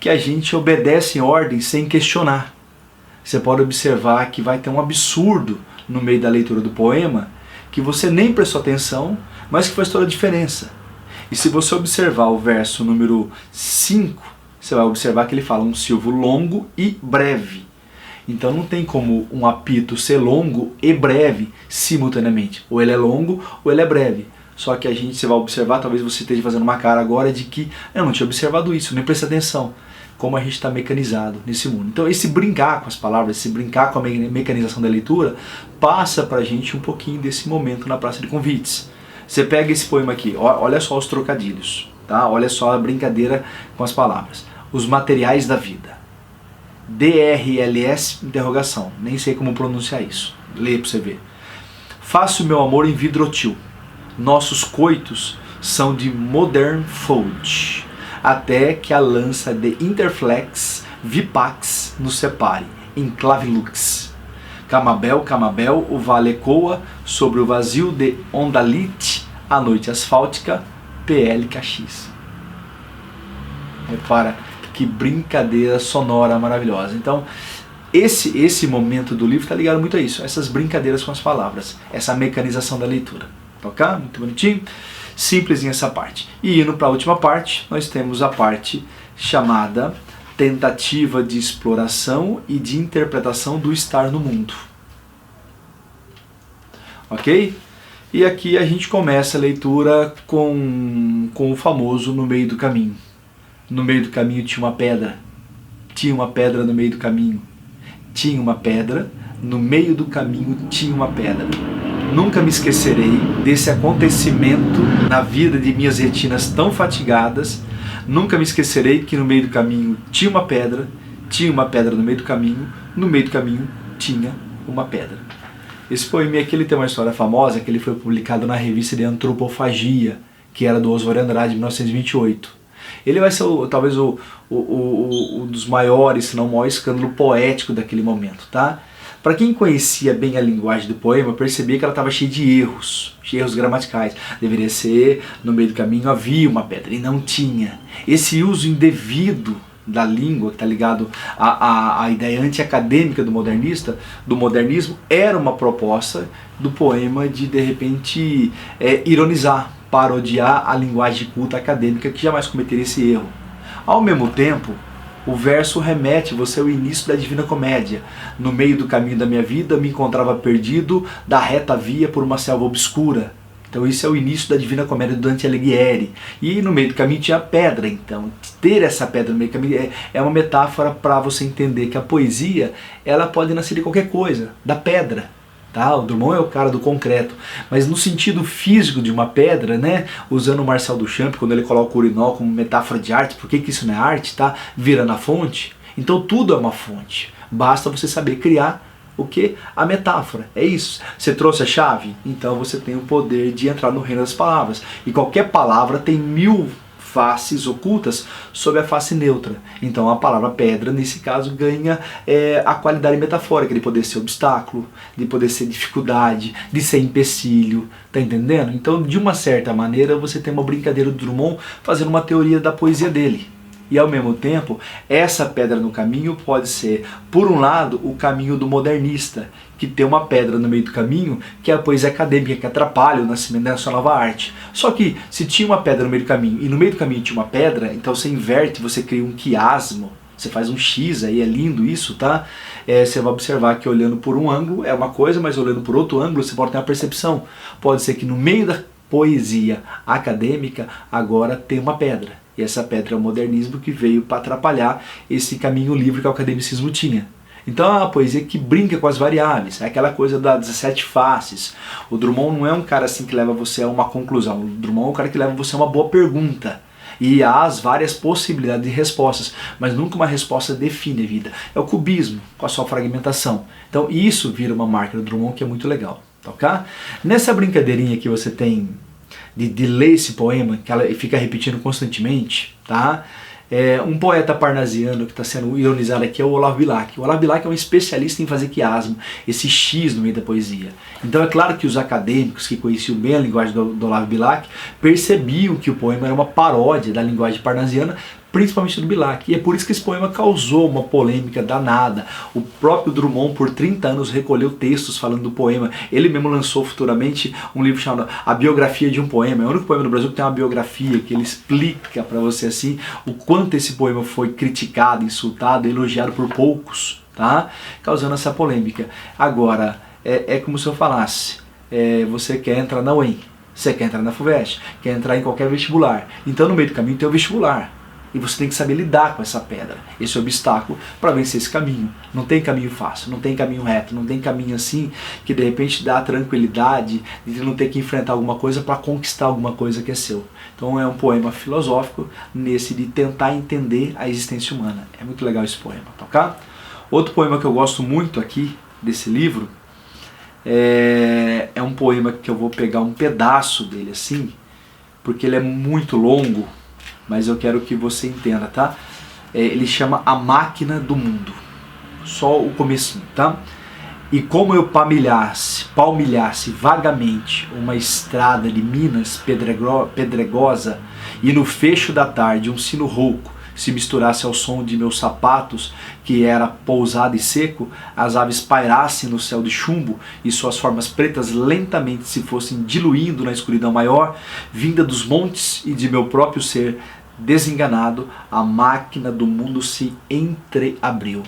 Speaker 1: que a gente obedece em ordem sem questionar. Você pode observar que vai ter um absurdo no meio da leitura do poema, que você nem prestou atenção, mas que faz toda a diferença. E se você observar o verso número 5, você vai observar que ele fala um silvo longo e breve. Então não tem como um apito ser longo e breve simultaneamente. Ou ele é longo ou ele é breve. Só que você vai observar, talvez você esteja fazendo uma cara agora de que eu não tinha observado isso, nem prestei atenção. Como a gente está mecanizado nesse mundo. Então esse brincar com as palavras, esse brincar com a mecanização da leitura, passa pra gente um pouquinho desse momento na Praça de Convites. Você pega esse poema aqui, olha só os trocadilhos, tá? Olha só a brincadeira com as palavras. Os materiais da vida. DRLS, interrogação, nem sei como pronunciar isso. Lê pra você ver. Faço meu amor em vidrotil. Nossos coitos são de modern fold. Até que a lança de interflex vipax nos separe, em clavilux. Camabel, Camabel, o vale ecoa sobre o vazio de Ondalite, a noite asfáltica, PLKX. Repara que brincadeira sonora maravilhosa. Então, esse momento do livro está ligado muito a isso, essas brincadeiras com as palavras, essa mecanização da leitura. Ok? Muito bonitinho. Simples essa parte. E indo para a última parte, nós temos a parte chamada tentativa de exploração e de interpretação do estar no mundo. Ok? E aqui a gente começa a leitura com o famoso no meio do caminho. No meio do caminho tinha uma pedra. Tinha uma pedra no meio do caminho. Tinha uma pedra. No meio do caminho tinha uma pedra. Nunca me esquecerei desse acontecimento na vida de minhas retinas tão fatigadas. Nunca me esquecerei que no meio do caminho tinha uma pedra no meio do caminho tinha uma pedra. Esse poema aqui ele tem uma história famosa, que ele foi publicado na revista de Antropofagia, que era do Oswald de Andrade, em 1928. Ele vai ser talvez um dos maiores, se não o maior escândalo poético daquele momento, tá? Para quem conhecia bem a linguagem do poema, percebia que ela estava cheia de erros gramaticais. Deveria ser, no meio do caminho havia uma pedra, e não tinha. Esse uso indevido da língua, que está ligado à ideia anti-acadêmica do modernismo, era uma proposta do poema de repente, ironizar, parodiar a linguagem culta acadêmica, que jamais cometeria esse erro. Ao mesmo tempo, o verso remete você ao início da Divina Comédia. No meio do caminho da minha vida, me encontrava perdido, da reta via por uma selva obscura. Então isso é o início da Divina Comédia do Dante Alighieri. E no meio do caminho tinha pedra. Então ter essa pedra no meio do caminho é uma metáfora para você entender que a poesia ela pode nascer de qualquer coisa, da pedra. Tá? O Drummond é o cara do concreto, mas no sentido físico de uma pedra, né? Usando o Marcel Duchamp, quando ele coloca o urinol como metáfora de arte, por que isso não é arte? Tá? Vira na fonte. Então tudo é uma fonte, basta você saber criar o que? A metáfora, é isso. Você trouxe a chave? Então você tem o poder de entrar no reino das palavras, e qualquer palavra tem 1000 faces ocultas sob a face neutra. Então a palavra pedra, nesse caso, ganha a qualidade metafórica de poder ser obstáculo, de poder ser dificuldade, de ser empecilho, tá entendendo? Então, de uma certa maneira, você tem uma brincadeira do Drummond fazendo uma teoria da poesia dele. E ao mesmo tempo, essa pedra no caminho pode ser, por um lado, o caminho do modernista, que tem uma pedra no meio do caminho, que é a poesia acadêmica, que atrapalha o nascimento dessa nova arte. Só que, se tinha uma pedra no meio do caminho, e no meio do caminho tinha uma pedra, então você inverte, você cria um quiasmo, você faz um X aí, é lindo isso, tá? Você vai observar que olhando por um ângulo é uma coisa, mas olhando por outro ângulo você pode ter uma percepção. Pode ser que no meio da poesia acadêmica agora tem uma pedra. E essa pedra é o modernismo, que veio para atrapalhar esse caminho livre que o academicismo tinha. Então é uma poesia que brinca com as variáveis, é aquela coisa das 17 faces. O Drummond não é um cara assim que leva você a uma conclusão, o Drummond é um cara que leva você a uma boa pergunta. E há as várias possibilidades de respostas, mas nunca uma resposta define a vida. É o cubismo, com a sua fragmentação. Então isso vira uma marca do Drummond que é muito legal. Tá? Nessa brincadeirinha que você tem de ler esse poema, que ela fica repetindo constantemente, tá? Um poeta parnasiano que está sendo ironizado aqui é o Olavo Bilac. O Olavo Bilac é um especialista em fazer quiasmo, esse X no meio da poesia. Então é claro que os acadêmicos que conheciam bem a linguagem do Olavo Bilac percebiam que o poema era uma paródia da linguagem parnasiana, principalmente do Bilac. E é por isso que esse poema causou uma polêmica danada. O próprio Drummond, por 30 anos, recolheu textos falando do poema. Ele mesmo lançou futuramente um livro chamado A Biografia de um Poema. É o único poema no Brasil que tem uma biografia, que ele explica para você assim o quanto esse poema foi criticado, insultado, elogiado por poucos, tá? Causando essa polêmica. Agora, é como se eu falasse, você quer entrar na UEM, você quer entrar na FUVEST, quer entrar em qualquer vestibular. Então no meio do caminho tem o vestibular. E você tem que saber lidar com essa pedra, esse obstáculo, para vencer esse caminho. Não tem caminho fácil, não tem caminho reto, não tem caminho assim que de repente dá a tranquilidade de não ter que enfrentar alguma coisa para conquistar alguma coisa que é seu. Então é um poema filosófico nesse de tentar entender a existência humana. É muito legal esse poema, tá? Outro poema que eu gosto muito aqui desse livro é um poema que eu vou pegar um pedaço dele assim, porque ele é muito longo, mas eu quero que você entenda, tá? Ele chama A Máquina do Mundo. Só o comecinho, tá? E como eu palmilhasse vagamente uma estrada de Minas pedregosa, e no fecho da tarde um sino rouco se misturasse ao som de meus sapatos, que era pousado e seco, as aves pairassem no céu de chumbo e suas formas pretas lentamente se fossem diluindo na escuridão maior, vinda dos montes e de meu próprio ser desenganado, a máquina do mundo se entreabriu.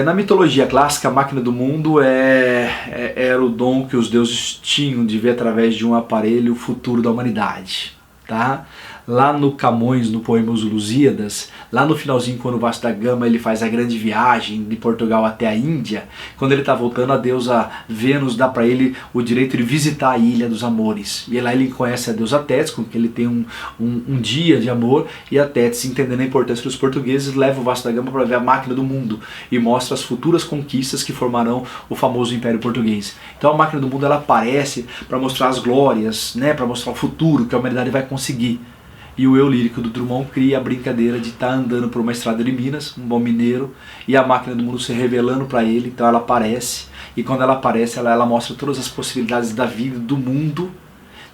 Speaker 1: Na mitologia clássica, a máquina do mundo era o dom que os deuses tinham de ver através de um aparelho o futuro da humanidade. tá? Lá no Camões, no poema Os Lusíadas, lá no finalzinho, quando o Vasco da Gama ele faz a grande viagem de Portugal até a Índia, quando ele está voltando, a deusa Vênus dá para ele o direito de visitar a Ilha dos Amores. E lá ele conhece a deusa Tétis, com que ele tem um dia de amor, e a Tétis, entendendo a importância dos portugueses, leva o Vasco da Gama para ver a máquina do mundo e mostra as futuras conquistas que formarão o famoso Império Português. Então a máquina do mundo ela aparece para mostrar as glórias, né, para mostrar o futuro que a humanidade vai conseguir. E o eu lírico do Drummond cria a brincadeira de estar andando por uma estrada de Minas, um bom mineiro, e a máquina do mundo se revelando para ele, então ela aparece, e quando ela aparece, ela mostra todas as possibilidades da vida, do mundo,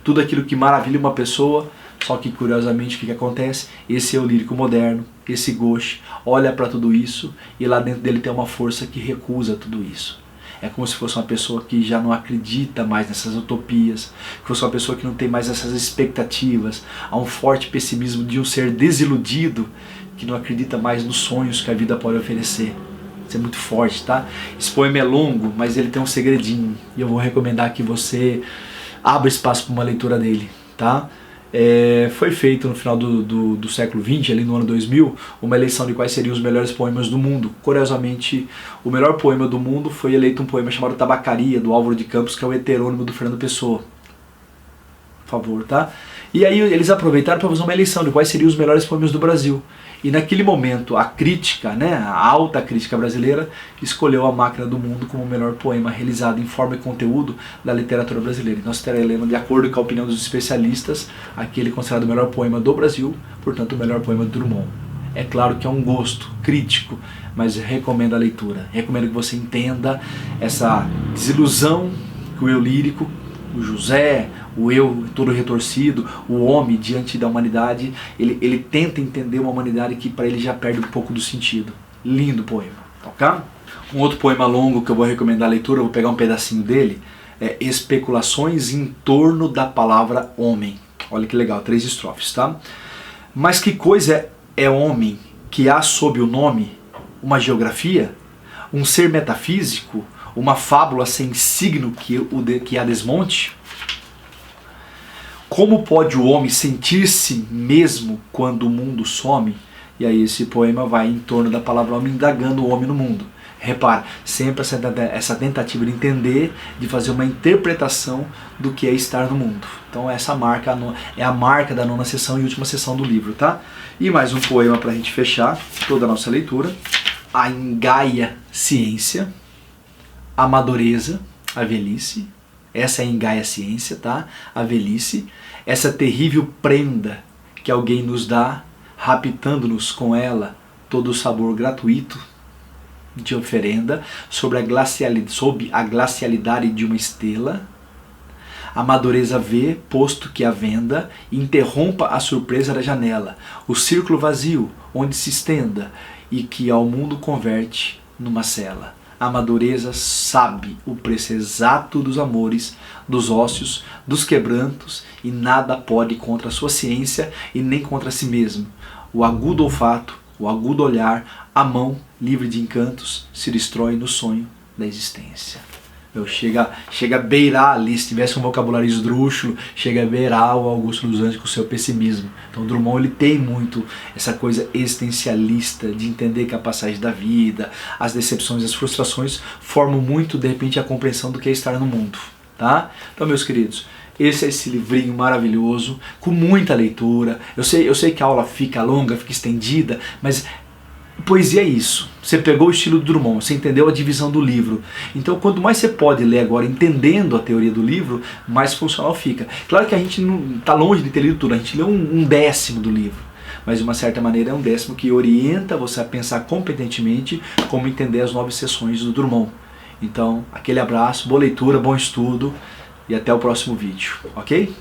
Speaker 1: tudo aquilo que maravilha uma pessoa, só que curiosamente o que acontece? Esse eu lírico moderno, esse gauche, olha para tudo isso, e lá dentro dele tem uma força que recusa tudo isso. É como se fosse uma pessoa que já não acredita mais nessas utopias, que fosse uma pessoa que não tem mais essas expectativas. Há um forte pessimismo de um ser desiludido que não acredita mais nos sonhos que a vida pode oferecer. Isso é muito forte, tá? Esse poema é longo, mas ele tem um segredinho. E eu vou recomendar que você abra espaço para uma leitura dele, tá? Foi feito no final do século XX, ali no ano 2000, uma eleição de quais seriam os melhores poemas do mundo. Curiosamente, o melhor poema do mundo foi eleito um poema chamado Tabacaria, do Álvaro de Campos, que é o heterônimo do Fernando Pessoa. Por favor, tá? E aí eles aproveitaram para fazer uma eleição de quais seriam os melhores poemas do Brasil. E naquele momento a crítica, né, a alta crítica brasileira, escolheu A Máquina do Mundo como o melhor poema realizado em forma e conteúdo da literatura brasileira. Nós estaremos, de acordo com a opinião dos especialistas, aquele considerado o melhor poema do Brasil, portanto o melhor poema do Drummond. É claro que é um gosto crítico, mas recomendo a leitura. Recomendo que você entenda essa desilusão que o eu lírico, o José, o eu todo retorcido, o homem diante da humanidade, ele tenta entender uma humanidade que para ele já perde um pouco do sentido. Lindo poema, ok? Um outro poema longo que eu vou recomendar a leitura, eu vou pegar um pedacinho dele, é Especulações em torno da palavra homem. Olha que legal, 3 estrofes, tá? Mas que coisa é homem que há sob o nome uma geografia, um ser metafísico, uma fábula sem signo que a desmonte? Como pode o homem sentir-se mesmo quando o mundo some? E aí esse poema vai em torno da palavra homem, indagando o homem no mundo. Repara, sempre essa tentativa de entender, de fazer uma interpretação do que é estar no mundo. Então essa marca é a marca da 9ª sessão e última sessão do livro, tá? E mais um poema para a gente fechar toda a nossa leitura. A engaia ciência, a madureza, a velhice. Essa é a engaia ciência, tá? A velhice. Essa terrível prenda que alguém nos dá, raptando-nos com ela todo o sabor gratuito de oferenda sob a glacialidade de uma estrela. A madureza vê, posto que a venda, interrompa a surpresa da janela, o círculo vazio onde se estenda e que ao mundo converte numa cela. A madureza sabe o preço exato dos amores, dos ócios, dos quebrantos, e nada pode contra a sua ciência e nem contra si mesmo. O agudo olfato, o agudo olhar, a mão, livre de encantos, se destrói no sonho da existência. Chega a beirar ali, se tivesse um vocabulário esdrúxulo, chega a beirar o Augusto dos Anjos com o seu pessimismo. Então Drummond ele tem muito essa coisa existencialista de entender que a passagem da vida, as decepções, as frustrações formam muito, de repente, a compreensão do que é estar no mundo. Tá? Então, meus queridos, esse é esse livrinho maravilhoso, com muita leitura. Eu sei que a aula fica longa, fica estendida, mas poesia é isso. Você pegou o estilo do Drummond, você entendeu a divisão do livro. Então, quanto mais você pode ler agora, entendendo a teoria do livro, mais funcional fica. Claro que a gente não está longe de ter lido tudo, a gente leu um décimo do livro. Mas, de uma certa maneira, é um décimo que orienta você a pensar competentemente como entender as 9 sessões do Drummond. Então, aquele abraço, boa leitura, bom estudo e até o próximo vídeo, ok?